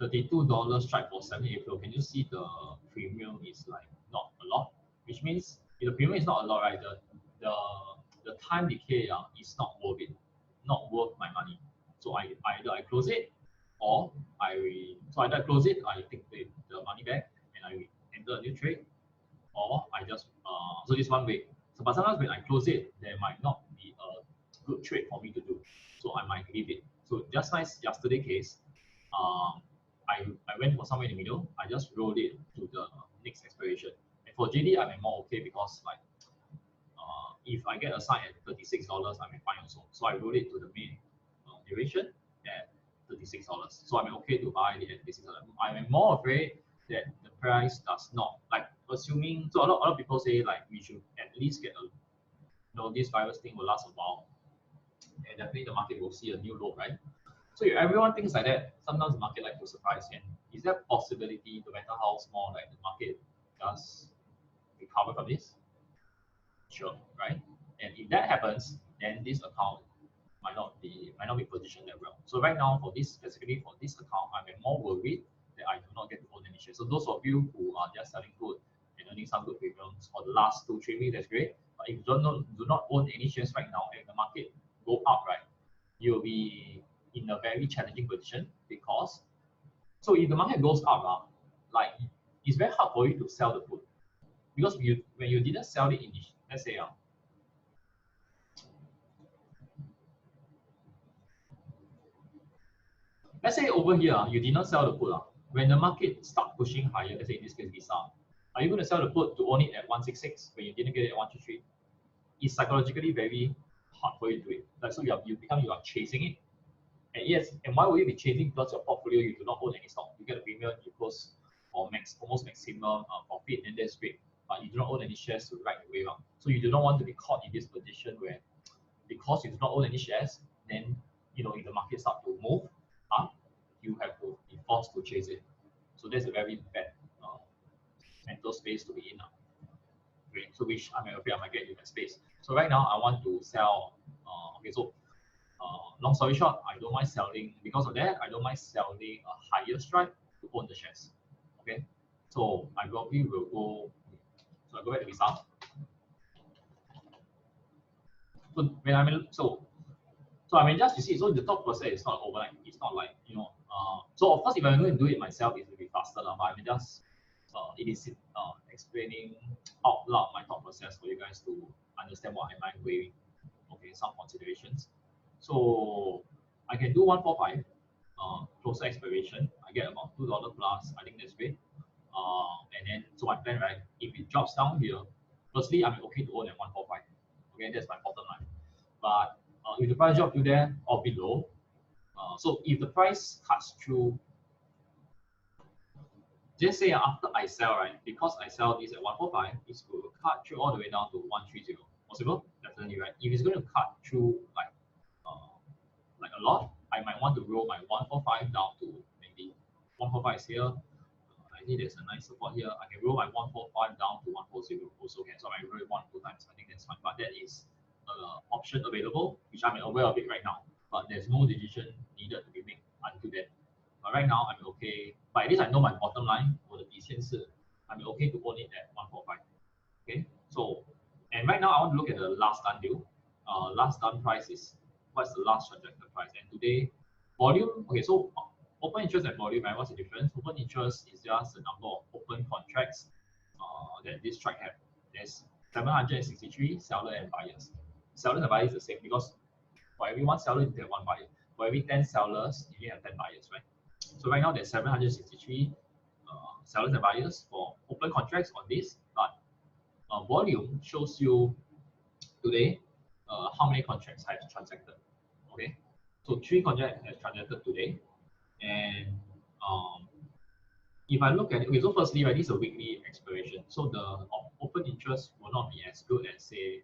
$32 strike for 17 April. Can you see the premium is like not a lot? Which means if the premium is not a lot, right? The time decay is not worth it, not worth my money. So either I close it, or either I close it, I take the money back and I enter a new trade, or I just so this 1 week. So but sometimes when I close it, there might not be a good trade for me to do, so I might leave it. So just like yesterday case, I went for somewhere in the middle. I just rolled it to the next expiration. And for JD, I'm more okay because like if I get a sign at $36, I'm fine also. So I rolled it to the main duration at $36. So I'm okay to buy it at $36. I'm more afraid that the price does not like assuming. So a lot of people say like we should at least get this virus thing will last a while, and definitely the market will see a new low, right? So if everyone thinks like that, sometimes the market like to surprise. And is there a possibility, no matter how small, like the market does recover from this? Sure, right? And if that happens, then this account might not be positioned that well. So right now, for this specifically for this account, I'm more worried that I do not get to own any shares. So those of you who are just selling good and earning some good premiums for the last 2-3 weeks, that's great. But if you do not own any shares right now, and the market go up, right, you'll be in a very challenging position because so if the market goes up, like it's very hard for you to sell the put because when you didn't sell it in, let's say let's say over here, you did not sell the put. When the market start pushing higher, let's say in this case Visa, are you going to sell the put to own it at 166 when you didn't get it at 123? It's psychologically very hard for you to do it. Like, so you are chasing it. And yes, and why will you be chasing? Because your portfolio, you do not own any stock. You get a premium, you close or almost maximum profit, and that's great. But you do not own any shares to ride the wave up. So you do not want to be caught in this position where, because you do not own any shares, then if the market start to move up, you have to be forced to chase it. So that's a very bad mental space to be in. Okay, so which I'm afraid I might get in that space. So right now I want to sell. Okay, so long story short, I don't mind selling because of that. I don't mind selling a higher strike to own the shares. Okay, so I probably will go. So I go back to Visa. So when I'm in, so I mean, just you see, so the thought process is not overnight. It's not like So of course, if I'm going to do it myself, it will be faster. But I mean, just it is explaining out loud my thought process for you guys to understand what am I weighing. Okay, some considerations. So I can do 145 closer expiration. I get about $2 plus. I think that's great. And then so my plan, right? If it drops down here, firstly, I'm okay to own at 145. Okay, that's my bottom line. But if the price drop to there or below, so if the price cuts through, just say after I sell, right? Because I sell this at 145, it's going to cut through all the way down to 130. Possible? Definitely, right? If it's going to cut through like a lot, I might want to roll my 145 down to maybe 145 is here. I think there's a nice support here. I can roll my 145 down to 140 also can. So I roll it 1 2 times. I think that's fine. But that is an option available, which I'm aware of it right now. But there's no decision needed to be made until then. But right now I'm okay. But at least I know my bottom line. 我的底线是 I'm okay to own it at 145. Okay. So and right now I want to look at the last done deal. Last done price is what's the last transacted price? And today volume. Okay. So open interest and volume, right? What's the difference? Open interest is just the number of open contracts that this strike have. There's 763 seller and buyers. Sellers and buyers is the same because for every one seller you get one buyer. For every 10 sellers, you have 10 buyers, right? So right now there's 763 sellers and buyers for open contracts on this, but volume shows you today how many contracts have transacted. Okay, so 3 contracts have transacted today, and if I look at it, okay, so firstly, right, this is a weekly expiration, so the open interest will not be as good as say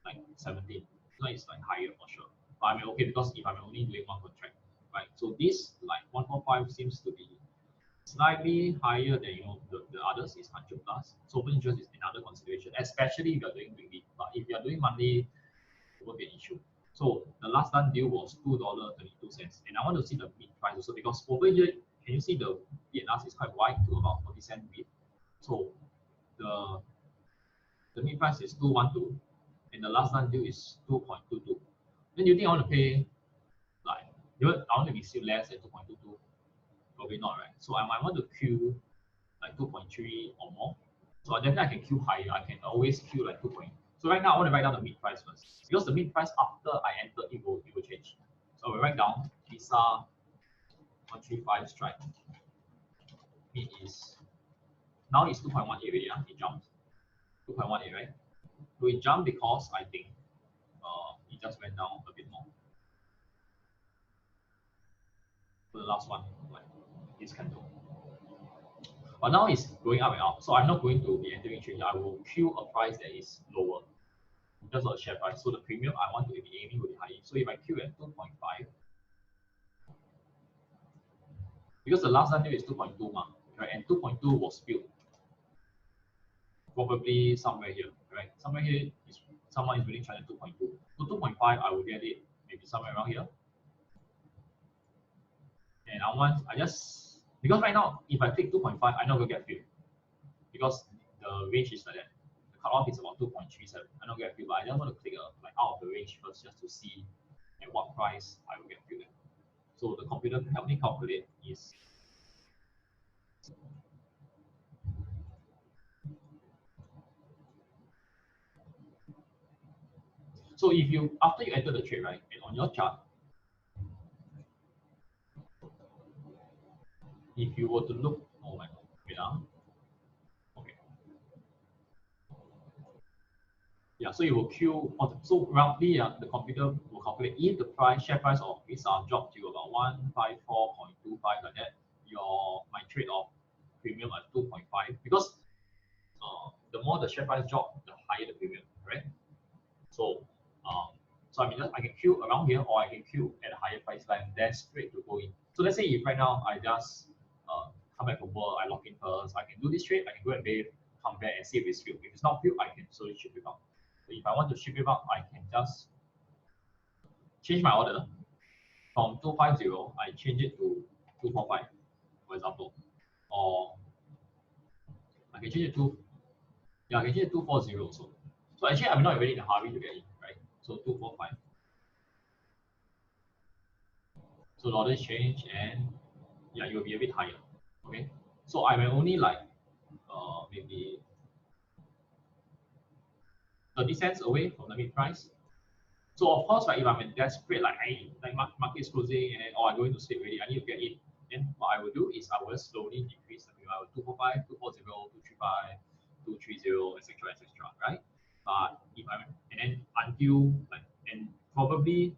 like 17. So it's like higher for sure. But I mean, okay, because if I'm only doing one contract, right? So this like 145 seems to be slightly higher than the others is 100 plus. So open interest is another consideration, especially if you're doing weekly. But if you're doing monthly, it won't be an issue. So the last done deal was $2.32, and I want to see the mid price also because over here, can you see the BNS is quite wide to about 40 cent mid. So the mid price is 212, and the last done deal is 2.22. Then you think I want to pay like I want to be still less than 2.22? Probably not, right? So I might want to queue like 2.3 or more. So definitely I can queue higher. I can always queue like 2. So right now I want to write down the mid price first because the mid price after I enter it will change. So we write down Visa 135 strike. Mid is now it's 2.18 already. It jumped 2.18, right? So it jumped because I think it just went down a bit more. So the last one, like this candle. But now it's going up and up. So I'm not going to be entering trade. I will queue a price that is lower in terms of the share price. So the premium I want to be aiming will be higher. So if I queue at 2.5, because the last time is 2.2, right? And 2.2 was built probably somewhere here, right? Somewhere here is someone is really trying to 2.2. So 2.5 I will get it maybe somewhere around here. And I just because right now if I take 2.5, I'm not gonna get filled because the range is like that. The cutoff is about 2.37. I'm not get filled, but I just want to click like out of the range first just to see at what price I will get filled. So the computer help me calculate is so if you after you enter the trade, right, and on your chart, if you were to look, oh my god, wait, okay. Yeah, so you will queue, so roughly the computer will calculate if the share price of Visa dropped to about 154.25 like that, your my trade of premium at 2.5, because the more the share price drop, the higher the premium, right? So so I mean I can queue around here, or I can queue at a higher price line, then straight to go in. So let's say if right now I just come back from work, I log in first, I can do this trade, I can go and bathe, come back and see if it's filled. If it's not filled, I can slowly ship it out. So if I want to ship it out, I can just change my order from 250, I change it to 245, for example. Or I can change it to, yeah, I can change it to 240 also. So actually I'm not really in a hurry to get in, right? So 245. So the order is changed, and yeah, it will be a bit higher. Okay. So I may only like maybe 30 cents away from the mid price. So of course, like if I'm in desperate, like hey, like market is closing, and or I'm going to sleep already, I need to get in. Then what I will do is I will slowly decrease the I will 245, 240, 235, 230, etc., etc. Right? But if I'm and then until like and probably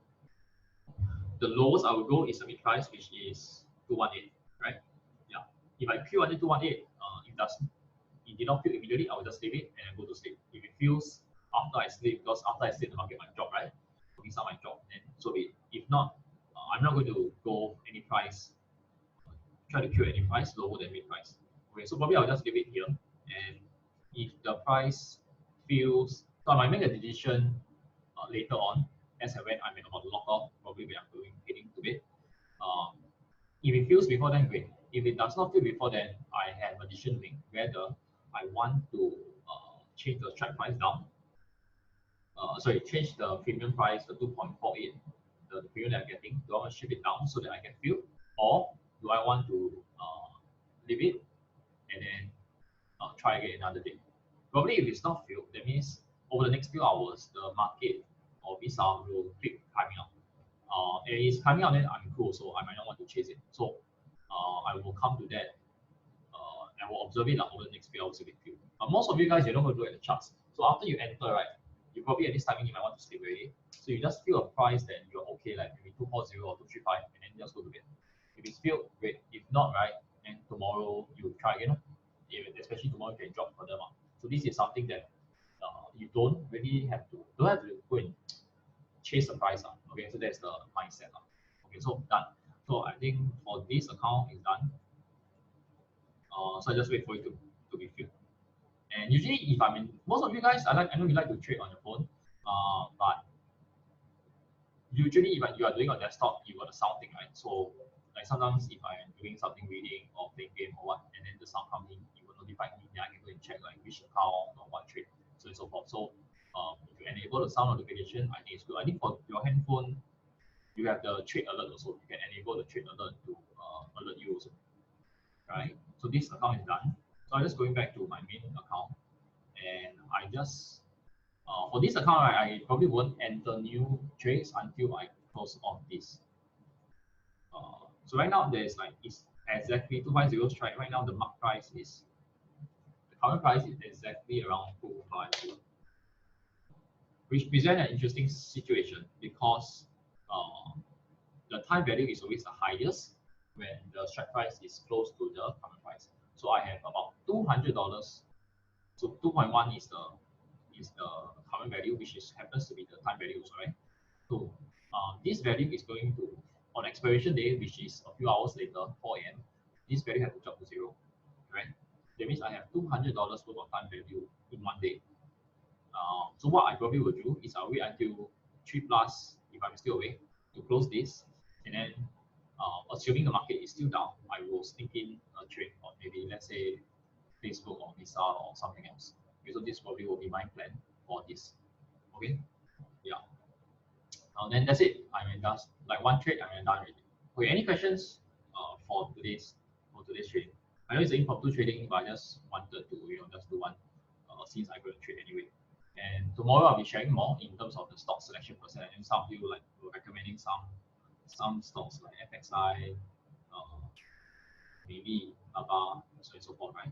the lowest I will go is the mid price, which is 218, right? Yeah. If I queue until 218, it did not feel immediately, I will just leave it and go to sleep. If it feels after I sleep, because after I sleep, the market might drop, right? These are my job, and so be it. If not, I'm not going to go any price, try to queue any price lower than mid price. Okay, so probably I'll just leave it here, and if the price feels, so I might make a decision later on, as and when I'm about to lock off, probably when I'm going heading to bed. Um, if it feels before then, great. If it does not feel before then, I have a decision to make whether I want to change the strike price down. Sorry, change the premium price to 2.48, the premium that I'm getting. Do I want to ship it down so that I can fill, or do I want to leave it and then try again another day? Probably if it's not filled, that means over the next few hours, the market or Visa will keep climbing up. And it's climbing up, then I'm cool, so I might not want to chase it. So I will come to that and will observe it over the next few hours if it filled. But most of you guys, you're not going to look at the charts. So after you enter, right, you probably at this timing you might want to sleep already. So you just feel a price that you're okay, like maybe 240 or 235, and then just go to bed. If it's filled, great. If not, right, then tomorrow you try again. Especially tomorrow you can drop further. So this is something that you don't really have to go and chase the price. Okay, so that's the mindset. Okay, so done. So I think for this account is done. So I just wait for it to be filled. And usually, if I'm in, most of you guys, I know you like to trade on your phone, but usually, if you are doing on desktop, you got the sound thing, right? So, like sometimes if I'm doing something, reading or playing game or what, and then the sound comes in, it will notify me. Then I can go and check like which account or what trade, so and so forth. So, if you enable the sound notification, I think it's good. I think for your handphone, you have the trade alert also. You can enable the trade alert to alert you also, right? So this account is done. So I'm just going back to my main account, and I just for this account, I probably won't enter new trades until I close off this. So right now there's like it's exactly 250 strike. Right now the mark price is the current price is exactly around 250, which present an interesting situation because the time value is always the highest when the strike price is close to the current price. So I have about $200. So 2.1 is the current value, which happens to be the time value, right? So this value is going to, on expiration day, which is a few hours later, 4 a.m., this value has to drop to zero, right? That means I have $200 worth of time value in one day. So what I probably will do is I'll wait until 3 plus, if I'm still awake, to close this, and then assuming the market is still down, I will sneak in a trade on maybe let's say Facebook or Visa or something else. Okay, so this probably will be my plan for this. Okay, yeah. Then that's it. I'm done. Like one trade, I'm done already. Okay, any questions for today's trade? I know it's an impromptu trading, but I just wanted to just do one since I'm going to trade anyway. And tomorrow I'll be sharing more in terms of the stock selection process, and some of you were recommending some stocks like FXI, maybe Baba, so and so forth, right?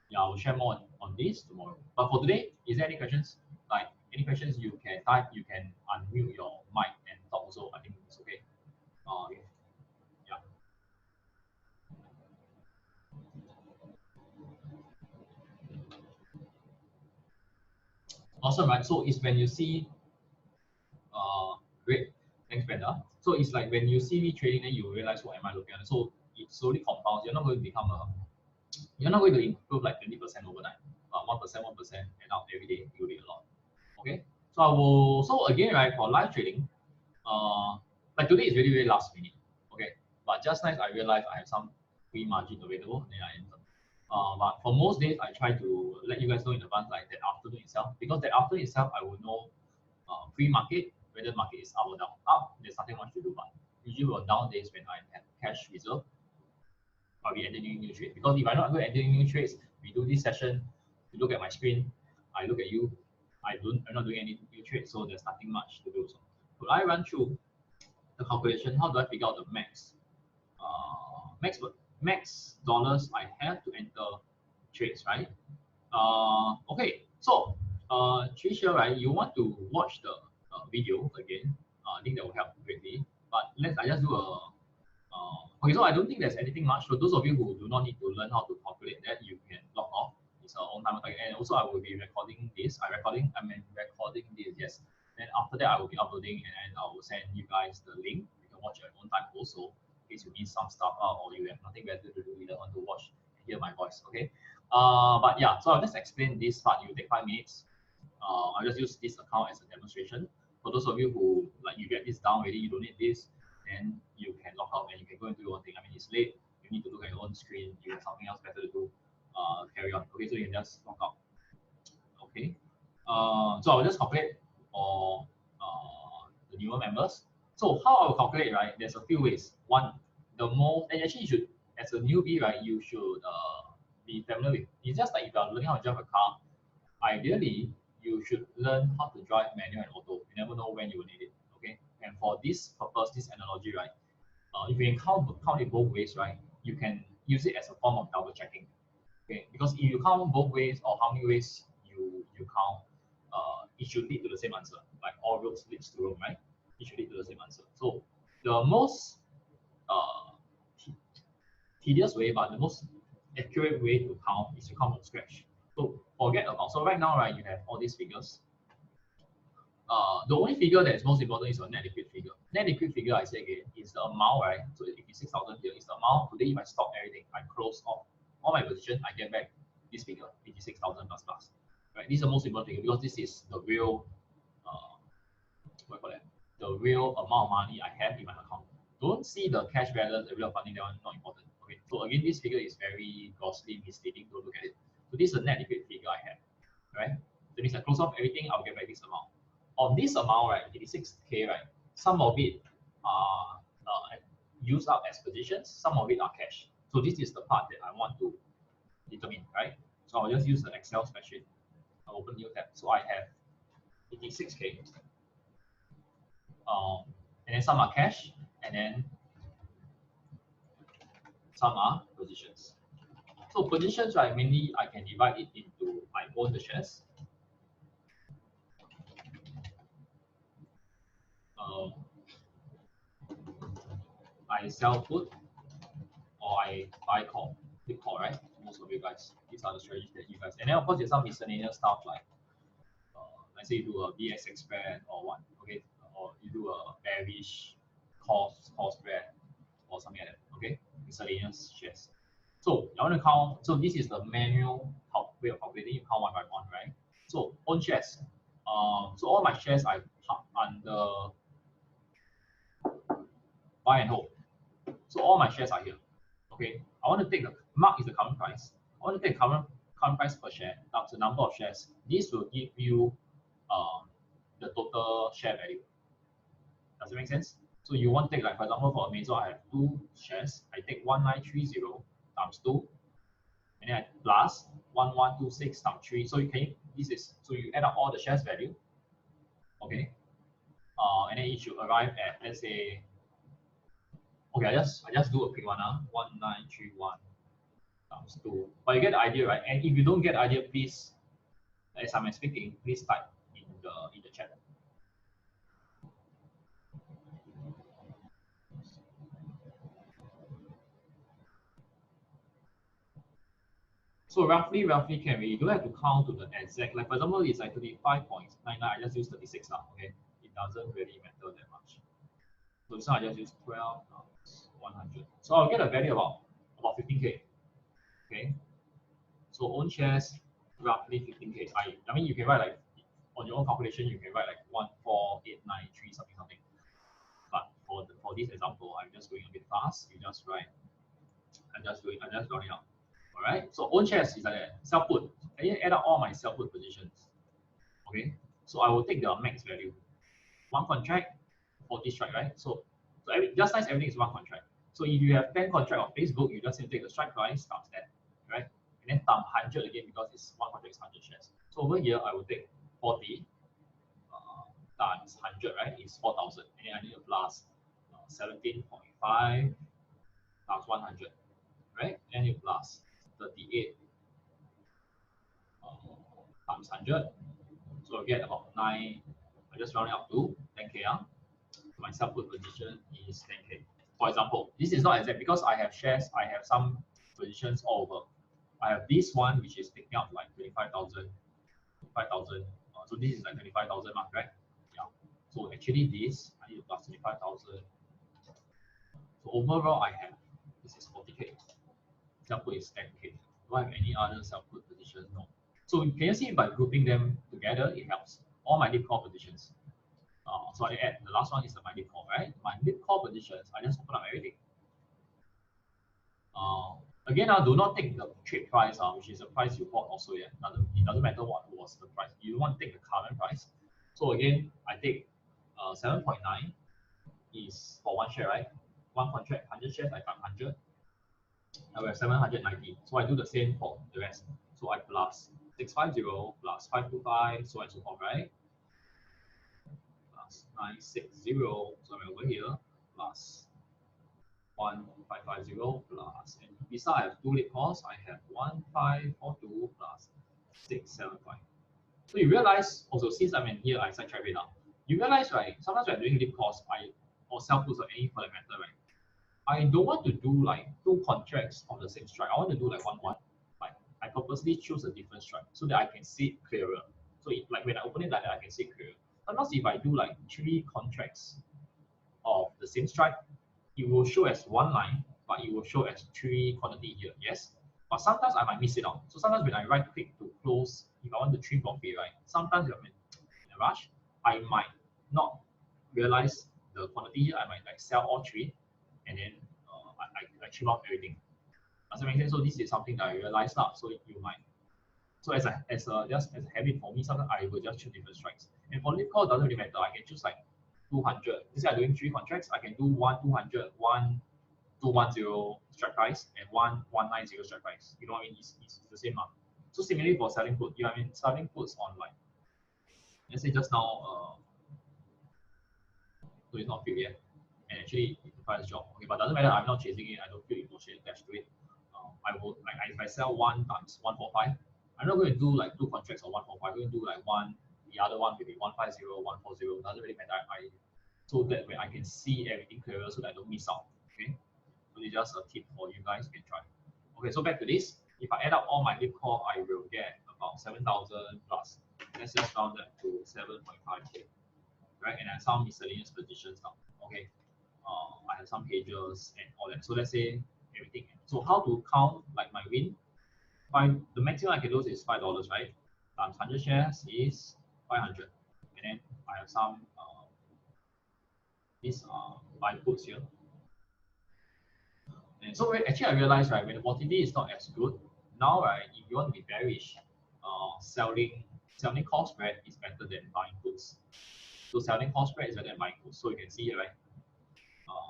Yeah, I will share more on this tomorrow. But for today, is there any questions? Like any questions you can type, you can unmute your mic and talk also. I think it's okay. Okay. Yeah. Awesome, right? So it's when you see great. Thanks, Brenda. So it's like when you see me trading, then you realize what am I looking at. So it slowly compounds. You're not going to become a you're not going to improve like 20% overnight. 1%, 1%, and now every day it will be a lot. Okay. So I will so again, right, for live trading, like today is really, really last minute. Okay. But just nice I realized I have some free margin available, then I enter. But for most days I try to let you guys know in advance like that afternoon itself, because that afternoon itself I will know pre-market, whether market is up or down. Up, there's nothing much to do, but usually on down days when I have cash reserve, I'll be entering new trades. Because if I'm not going to enter new trades, we do this session, you look at my screen, I look at you, I'm not doing any new trades, so there's nothing much to do. So could I run through the calculation? How do I figure out the max? Max dollars I have to enter trades, right? Okay, so Tricia, right, you want to watch the video again. I think that will help greatly. But I just do a okay, so I don't think there's anything much. For those of you who do not need to learn how to calculate that, you can log off. It's our own time attack. And also I will be recording this. Recording this, yes. Then after that I will be uploading and I will send you guys the link. You can watch at your own time also in case you miss some stuff out or you have nothing better to do, you don't want to watch and hear my voice. Okay. But yeah, so I'll just explain this part. You take 5 minutes. I'll just use this account as a demonstration. For those of you who like you get this down already, you don't need this, then you can log out and you can go and do your own thing. I mean, it's late. You need to look at your own screen. You have something else better to do. Carry on. Okay, so you can just log out. Okay. So I'll just calculate for the newer members. So how I'll calculate, right? There's a few ways. One, the most, and actually you should, as a newbie, right, you should be familiar with. It's just like if you're learning how to drive a car, ideally you should learn how to drive manual and auto. You never know when you will need it. Okay. And for this purpose, this analogy, right? If you can count it both ways, right, you can use it as a form of double checking. Okay, because if you count both ways or how many ways you count, it should lead to the same answer. Like all roads leads to Rome, right? It should lead to the same answer. So the most uh, tedious way, but the most accurate way to count is to count from scratch. So forget about. So right now, right, you have all these figures. The only figure that is most important is your net liquid figure. Net liquid figure, I say again, is the amount, right? So if it's 6,000 here, is the amount. Today, if I stop everything, I close off all my position, I get back this figure, 86,000 plus plus. Right? This is the most important figure because this is the real, what I call that? The real amount of money I have in my account. Don't see the cash balance, the real funding, that one not important. Okay. So again, this figure is very grossly misleading. Don't look at it. So this is the net liquid figure I have. Right? That means I close off everything, I'll get back this amount. On this amount, right, 86K, right, some of it are used up as positions, some of it are cash. So this is the part that I want to determine, right? So I'll just use the Excel spreadsheet. I'll open new tab. So I have 86K, and then some are cash, and then some are positions. So positions, right, mainly I can divide it into I own the shares. I sell put, or I buy call, big call, right? Most of you guys, these are the strategies that you guys. And then of course there's some miscellaneous stuff like, let's say you do a BX spread or what, okay, or you do a bearish call spread or something like that, okay, miscellaneous shares. So I want to count. So this is the manual way of calculating. You count one by one, right? So own shares. So all my shares I park under buy and hold. So all my shares are here. Okay, I want to take the mark is the current price. I want to take current price per share. That's the number of shares. This will give you the total share value. Does it make sense? So you want to take, like, for example, for Amazon, I have 2 shares. I take 1930 times 2, and then I plus 1126 times 3. So you can so you add up all the shares value. Okay, and then it should arrive at, let's say, okay, I just do a quick one. 1931 times 2. But you get the idea, right? And if you don't get the idea, please, as I'm speaking, please type in the chat. So roughly can we? You don't have to count to the exact. Like for example, it's like 35.99. I just use 36 now. Okay, it doesn't really matter that much. So this one I just use 12 times 100. So I'll get a value about 15k. Okay. So own shares roughly 15k. I mean you can write like on your own calculation you can write like 14893 something. But for this example, I'm just going a bit fast. You just write. I'm just rounding up. All right. So own shares is like that. Self put. I add up all my self put positions. Okay. So I will take the max value. One contract, 40 strike, right? So just nice everything is one contract. So if you have 10 contract on Facebook, you just need to take the strike price times that, right? And then times 100 again because it's one contract is 100 shares. So over here I will take 40 times 100, right? Is 4,000, and then I need to plus 17.5 times 100, right? And you plus 38 times 100. So I get about 9. I just round it up to 10k. My self put position is 10k. For example, this is not exact because I have shares, I have some positions all over. I have this one which is picking up like 25,000. So this is like 25,000 mark, right? Yeah. So actually this I need to plus 25,000. So overall I have this is 40k. Self put is 10k. Do I have any other self put positions? No. So can you see by grouping them together it helps. All my deep call positions. So I add the last one is the my mid call, right? My mid call positions, I just open up everything. Again, do not take the trade price, which is the price you bought also. Yeah, it doesn't matter what was the price. You want to take the current price. So again, I take 7.9 is for one share, right? One contract, 100 shares, I got 100. I have 790. So I do the same for the rest. So I plus 650 plus 525, so and so forth, right? 960, so I'm over here, plus 1550 plus, and beside I have two late calls, I have 1542 plus 675. So you realize also since I'm in here, I start trade now. You realize, right? Sometimes when I'm doing lip calls, or self puts or any for that matter, right? I don't want to do like two contracts on the same strike. I want to do like one. Like I purposely choose a different strike so that I can see it clearer. So like when I open it like that, I can see it clearer. Sometimes if I do like 3 contracts of the same strike, it will show as one line, but it will show as 3 quantity here. Yes. But sometimes I might miss it out. So sometimes when I right click to close, if I want to trim profit, right? Sometimes I'm in a rush, I might not realize the quantity here. I might like sell all 3, and then I trim off everything. Does that make sense? So this is something that I realized now. So you might. So as a just as a habit for me, sometimes I will just choose different strikes. And for lead call doesn't really matter. I can choose like 200. This I'm doing 3 contracts. I can do 200, 210 strike price, and 190 strike price. You know what I mean? It's the same amount. So similarly for selling put, you know what I mean? Selling puts on like, let's say just now, so it's not filled yet, and actually it requires job. Okay, but doesn't matter. I'm not chasing it. I don't feel emotion attached to it. I will like if I sell 1 times 145, I'm not going to do like 2 contracts or 145. I'm going to do like one. The other one maybe 150, 140. Doesn't really matter. So that way I can see everything clearer so that I don't miss out. Okay. So it's just a tip for you guys. You can try. Okay, so back to this. If I add up all my lip call, I will get about 7,000 plus. Let's just round that to 7.5k, right? And I have some miscellaneous positions now. Okay, I have some pages and all that. So let's say everything. So how to count like my win? The maximum I can lose is $5, right? Times 100 shares is 500, and then I have some these buy puts here. And so actually I realized, right, when the volatility is not as good, now, right, if you want to be bearish, selling call spread is better than buying puts. So selling call spread is better than buying puts. So you can see here, right,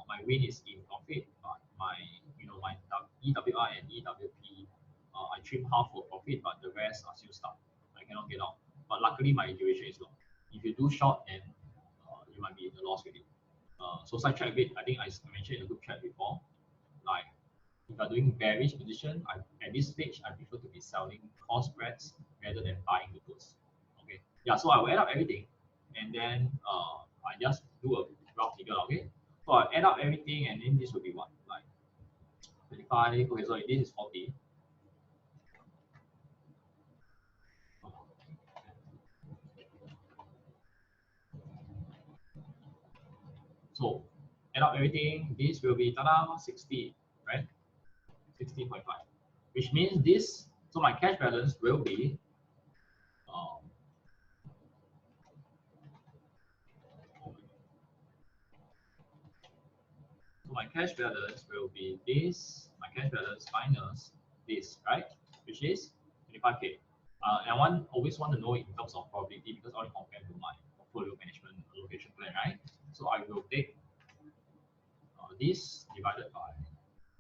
my win is in profit, but my EWR and EWP, I trim half for profit, but the rest are still stuck. I cannot get out. But luckily my duration is long. If you do short, then you might be in the loss with it. So side track a bit, I think I mentioned in the group chat before, like If I'm doing bearish position, at this stage, I prefer to be selling call spreads rather than buying the puts. Okay. Yeah, so I will add up everything and then I just do a rough figure, okay? So I add up everything and then this will be what? Like 25, okay, sorry, this is 40. So add up everything, this will be tada 60, right? 60.5, which means this, so my cash balance will be um, so my cash balance will be this, my cash balance minus this, right? Which is 25K. And always want to know in terms of probability because I only compare to my portfolio management allocation plan, right? So I will take this divided by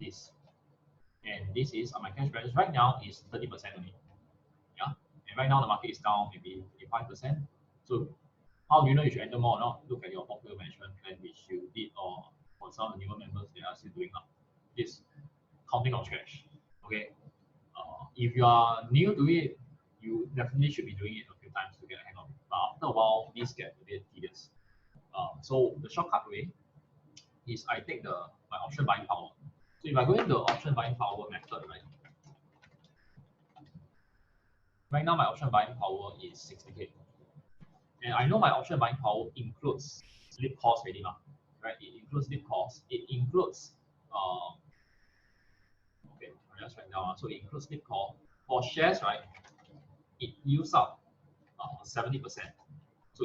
this. And this is my cash balance right now is 30% only. Yeah. And right now the market is down maybe 35%. So how do you know you should enter more or not? Look at your portfolio management plan which you did, or for some of the newer members they are still doing now. This counting on scratch. Okay. If you are new to it, you definitely should be doing it a few times to get a hang of it. But after a while, this gets a bit tedious. So the shortcut way is I take my option buying power. So if I go into the option buying power method, right? Right now my option buying power is 60K. And I know my option buying power includes slip cost already, right? It includes slip cost. It includes okay, I'll just write down. So it includes slip cost. For shares, right? It uses up 70%. So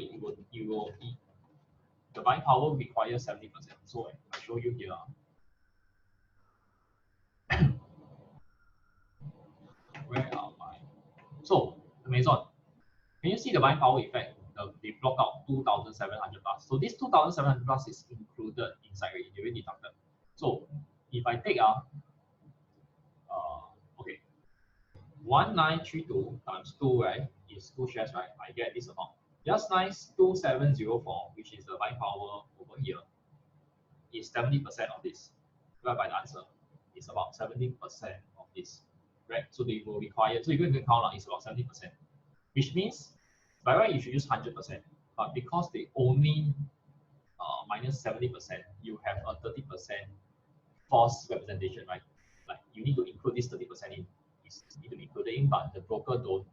the buying power requires 70%. So I show you here. Where are my? So Amazon, can you see the buying power effect? They block out 2,700 plus. So this 2,700 plus is included inside already. They already deducted. So if I take okay, 1932 times 2, right, is 2 shares, right? I get this amount. Just nice 2704, which is the buying power over here, is 70% of this. Divided by the answer, it's about 70% of this, right? So they will require, so you're going to count on it's about 70%, which means by right you should use 100%, but because they only minus 70%, you have a 30% false representation, right? Like you need to include this 30% in, it's need to be included in, but the broker don't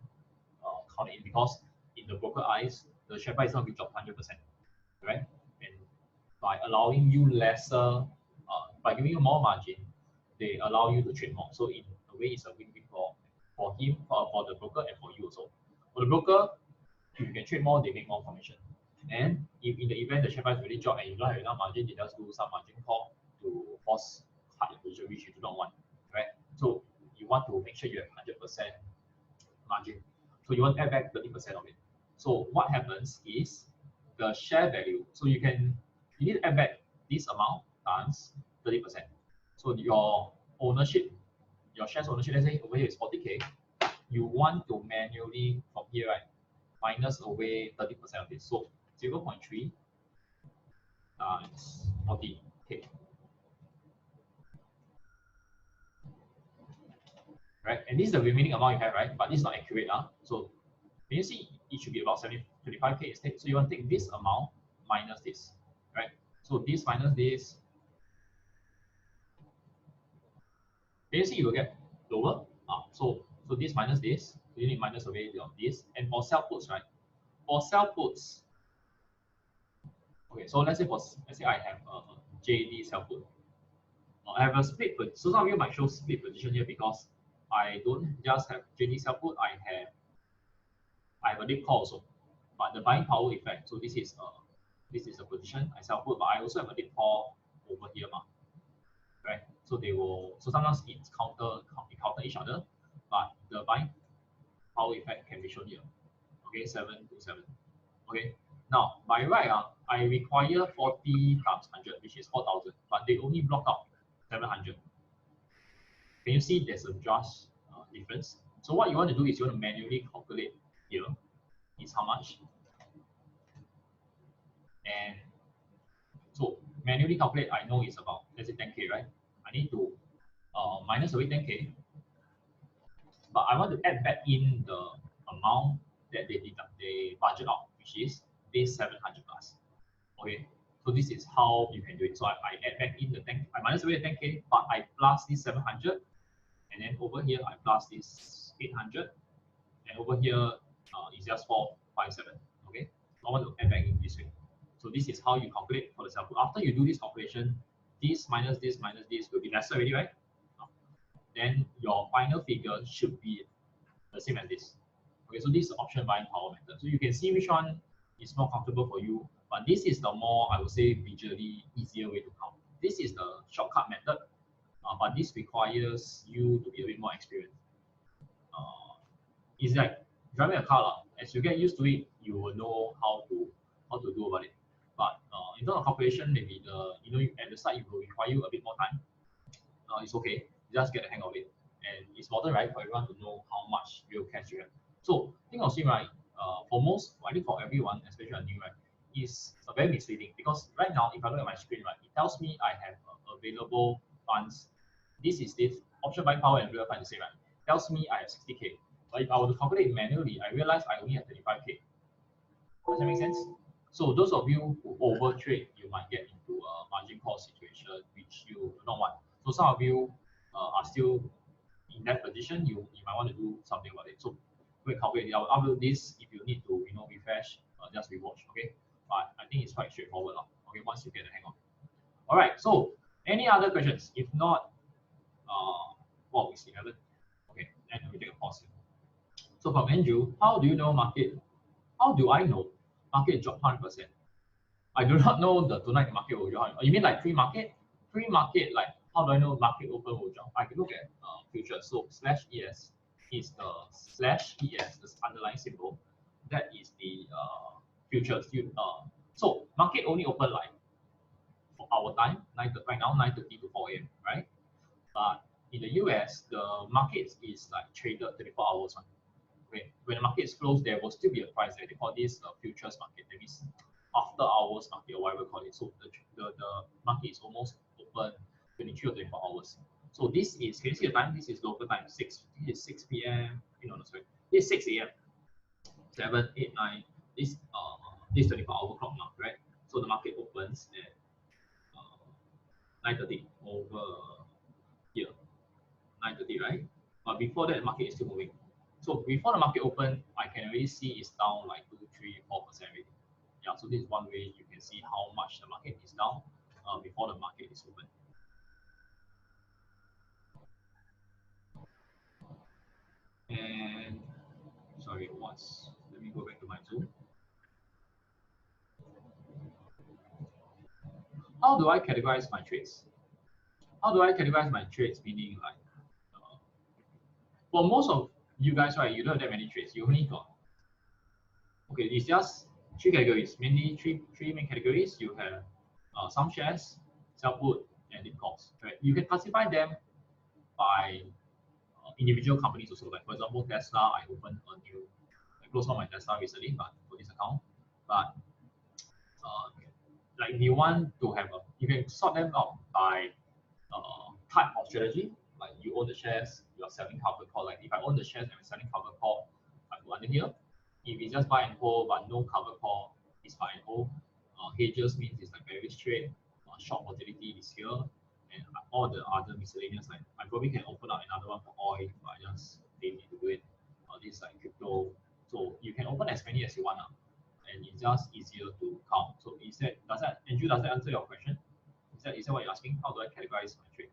count it in because in the broker eyes, the share price is not be dropped 100%, right? And by allowing you lesser, by giving you more margin, they allow you to trade more. So in a way, it's a win-win for him, for the broker, and for you also. For the broker, if you can trade more, they make more commission. And if in the event the share price really drop and you don't have enough margin, they just do some margin call to force hard exposure, which you do not want, right? So you want to make sure you have 100% margin. So you want to add back 30% of it. So what happens is the share value. So you need to add back this amount times 30%. So your ownership, your shares ownership, let's say over here is 40K. You want to manually from here, right, minus away 30% of this. So 0.3 times 40K. Right? And this is the remaining amount you have, right? But this is not accurate. So can you see it should be about 25K instead? So you want to take this amount minus this, right? So this minus this, can you see you will get lower? So this minus this, so you need minus away this. And for sell puts, right? For sell puts, okay, so let's say I have a JD sell put. I have a split put. So some of you might show split position here because I don't just have JD sell put, I have a dip call also. But the buying power effect, so this is a position I sell put, but I also have a dip call over here, right? So sometimes it's counter each other, but the buying power effect can be shown here. Okay, 7 to 7. Okay, now by right, I require 40 times 100, which is 4,000, but they only block out 700. Can you see there's a just difference? So what you want to do is you want to manually calculate here is how much, and so manually calculate, I know it's about, let's say 10K, right? I need to minus away 10K, but I want to add back in the amount that they budget out, which is this 700 plus. Okay, so this is how you can do it. So I add back in the 10, I minus away the 10K, but I plus this 700, and then over here I plus this 800, and over here is just 457. Okay, so I want to add back in this way. So this is how you calculate for the sell put. After you do this calculation, this minus this will be lesser already, right? Then your final figure should be the same as this. Okay, so this is option buying power method. So you can see which one is more comfortable for you, but this is the more, I would say, visually easier way to count. This is the shortcut method, but this requires you to be a bit more experienced. It's like driving a car. As you get used to it, you will know how to do about it. But in terms of calculation, maybe at the start it will require you a bit more time. It's okay, just get the hang of it. And it's important, right, for everyone to know how much real cash you have. So think of it, right, I think for everyone, especially a new, right, is a very misleading, because right now, if I look at my screen, right, it tells me I have available funds. This is this option buying power and real fund, the same, right? It tells me I have 60K. But if I were to calculate it manually, I realize I only have 35K. Does that make sense? So those of you who overtrade, you might get into a margin call situation, which you do not want. So some of you are still in that position. You might want to do something about it. So go and calculate it. I'll upload this if you need to refresh, just rewatch. Okay, but I think it's quite straightforward now. Okay, once you get the hang of it. All right. So any other questions? If not, well, we see 11. Okay, then we take a pause here. So from Andrew, how do you know market? How do I know market drop 100%? I do not know the tonight market will drop. You mean like pre-market? Pre-market, like how do I know market open will drop? I can look at futures. So /ES is the /ES, this underlying symbol. That is the futures. So market only open like for our time, right now 9:30 to 4 a.m. Right? But in the US, the market is like traded 24 hours. When the market is closed, there will still be a price there. They call this futures market. That means after hours market or whatever we call it. So the market is almost open 23 or 24 hours. So this is, can you see the time? This is local time, 6 p.m. Sorry, this is 6 a.m. 7, 8, 9. This 24-hour clock now, right? So the market opens at 9:30 over here, 9:30, right? But before that, the market is still moving. So before the market open, I can already see it's down like 2, 3, 4% already. Yeah, so this is one way you can see how much the market is down before the market is open. And sorry, let me go back to my Zoom. How do I categorize my trades? How do I categorize my trades? Meaning like, for most of you guys, right, you don't have that many trades. You only got, okay, it's just 3 categories, mainly three main categories. You have some shares, sell put, and dip calls. Right? You can classify them by individual companies also. Like for example, Tesla, I closed on my Tesla recently, but for this account. But like if you want to have you can sort them out by type of strategy. Like you own the shares, you are selling covered call. Like if I own the shares and I'm selling covered call, I go under here. If it's just buy and hold but no cover call, it's buy and hold. Hedges means it's like very straight. Short volatility is here, and all the other miscellaneous. Like I probably can open up another one for oil, but I just lazy to do it. This is like crypto, so you can open as many as you want, and it's just easier to count. So Andrew, does that answer your question? Is that what you're asking? How do I categorize my trade?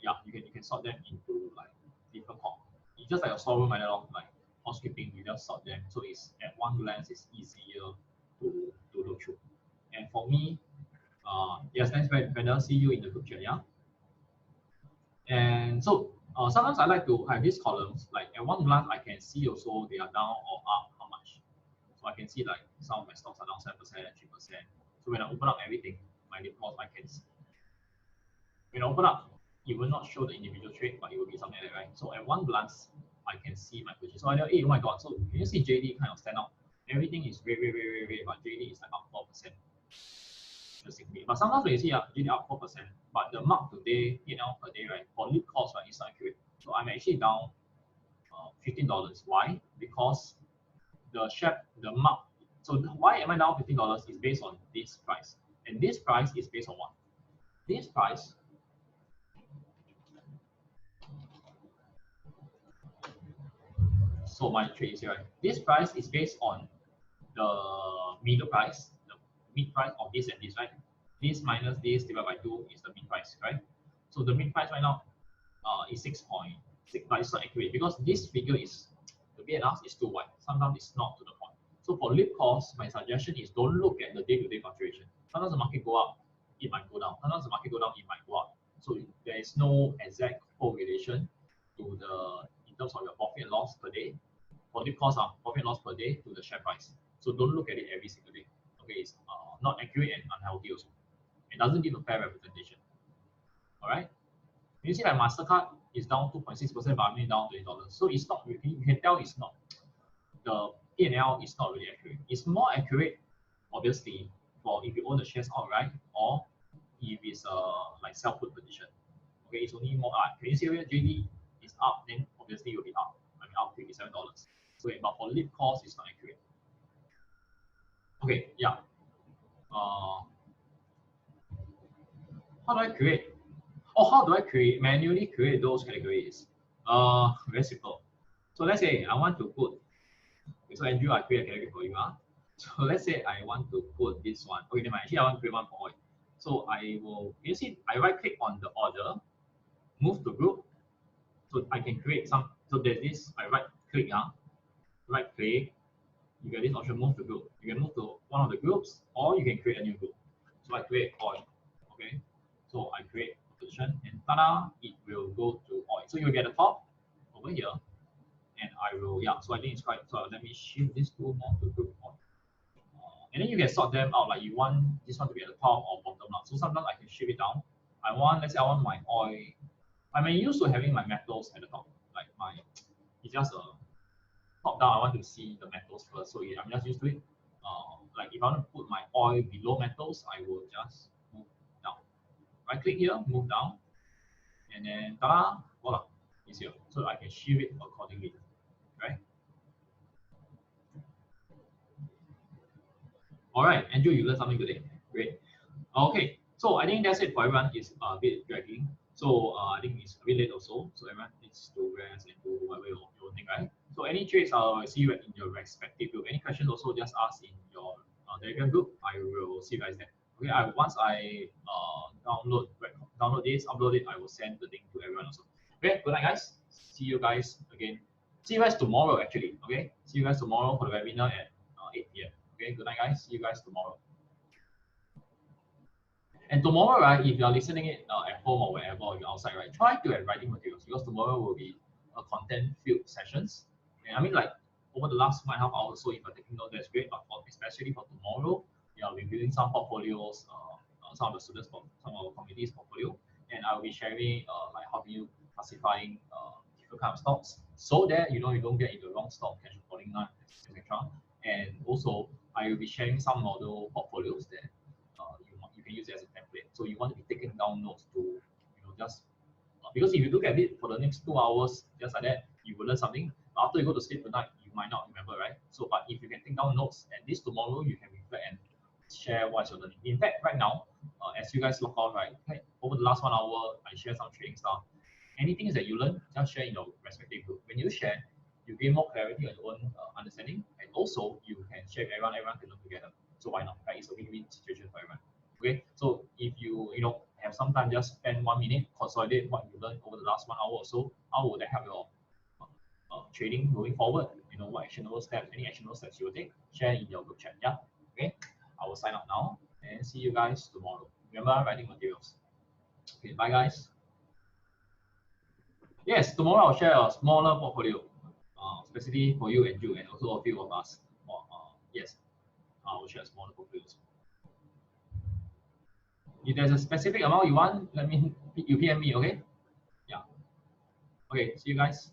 Yeah, you can sort them into like different columns. It's just like a storeroom like housekeeping. You just sort them, so it's at one glance it's easier to look through. And for me, yes, thanks very much. See you in the group chat. Yeah. And so sometimes I like to have these columns. Like at one glance, I can see also they are down or up how much. So I can see like some of my stocks are down 7%, 3%. So when I open up everything, my reports, I can see. When I open up, it will not show the individual trade, but it will be something like that, right? So at one glance, I can see my position. So I know, hey, oh my god, so can you see JD kind of stand out? Everything is red, but JD is like up 4%. interestingly. But sometimes when you see usually up 4%, but the mark today, P&L per day, right, for lead cost, right, is not accurate. So I'm actually down $15. Why? Because the mark. So why am I down $15? Is based on this price, and this price is based on what? This price. So my trade is here, right? This price is based on the middle price, the mid price of this and this, right? This minus this divided by 2 is the mid price, right? So the mid price right now is 6.6, but it's not accurate because this figure is, the BNR is too wide. Sometimes it's not to the point. So for lead cost, my suggestion is don't look at the day-to-day fluctuation. Sometimes the market go up, it might go down. Sometimes the market go down, it might go up. So there is no exact correlation to the in terms of your profit and loss per day. For lead cost, profit and loss per day to the share price. So don't look at it every single day. Okay, it's not accurate and unhealthy also. It doesn't give a fair representation. All right. You see, like Mastercard is down 2.6%, but only down $20. So it's not. You can tell it's not. The P&L is not really accurate. It's more accurate, obviously, for if you own the shares outright or if it's like self-put position. Okay, it's only more. Can you see where JD is up? Then obviously you'll be up. I mean, up $57. So, but for lead cost, it's not accurate. Okay, yeah. How do I create? Oh, how do I manually create those categories? Very simple. So let's say I want to put. So Andrew, I create a category for you. So let's say I want to put this one. Okay, never mind. Actually, I want to create one for oil. So I will. You see, I right click on the order, move to group. So I can create some. So there's this. I right click. Right click. You get this option, move to group. You can move to one of the groups, or you can create a new group. So I create oil. Okay. So I create a position, and tada, it will go to oil. So you'll get the top over here, and I will, yeah. So I think it's quite. So let me shift this two more to group oil. And then you can sort them out, like you want this one to be at the top or bottom now. So sometimes I can shift it down. Let's say I want my oil. I'm used to having my metals at the top, like it's just a top down. I want to see the metals first, so I'm just used to it. Like if I want to put my oil below metals, I will just move down. Right click here, move down, and then ta-da, voila, it's here. So I can shift it accordingly, right? All right, Andrew, you learned something today. Great. Okay, so I think that's it for everyone. It's a bit dragging. So I think it's a bit late also. So everyone needs to rest and do whatever you think, right? So any trades, I'll see you in your respective group. Any questions also, just ask in your Telegram group. I will see you guys there. Okay, once I download this, upload it, I will send the link to everyone also. Okay, good night, guys. See you guys again. See you guys tomorrow, actually. Okay, see you guys tomorrow for the webinar at 8 p.m. Okay, good night, guys. See you guys tomorrow. And tomorrow, right, if you're listening it at home or wherever, or you're outside, right, try to have writing materials because tomorrow will be a content-filled sessions. And I mean, like over the last 1.5 hours, so if you're taking notes, that's great. But especially for tomorrow, I'll be building some portfolios, some of the students, some of our community's portfolio, and I'll be sharing like helping you classifying different kind of stocks, so that you don't get into the wrong stock, cash falling line, etc. And also, I will be sharing some model portfolios that you can use it as a template. So you want to be taking down notes to, just because if you look at it for the next 2 hours, just like that, you will learn something. After you go to sleep tonight, you might not remember, right? So, but if you can take down notes, at least tomorrow you can reflect and share what's your learning. In fact, right now, as you guys log on, right, over the last 1 hour, I share some trading stuff. Anything that you learn, just share in your respective group. When you share, you gain more clarity on your own understanding, and also you can share with everyone can learn together. So why not? Right? It's a win-win situation for everyone. Okay, so if you have some time, just spend 1 minute, consolidate what you learned over the last 1 hour or so. How will that help your trading going forward? What actionable steps, any actionable steps you will take, share in your group chat. Yeah. Okay, I will sign up now and see you guys tomorrow. Remember, writing materials. Okay, bye guys. Yes, tomorrow I'll share a smaller portfolio, specifically for you and you, and also a few of us. Yes, I will share smaller portfolios. If there's a specific amount you want, you PM me, okay? Yeah. Okay, see you guys.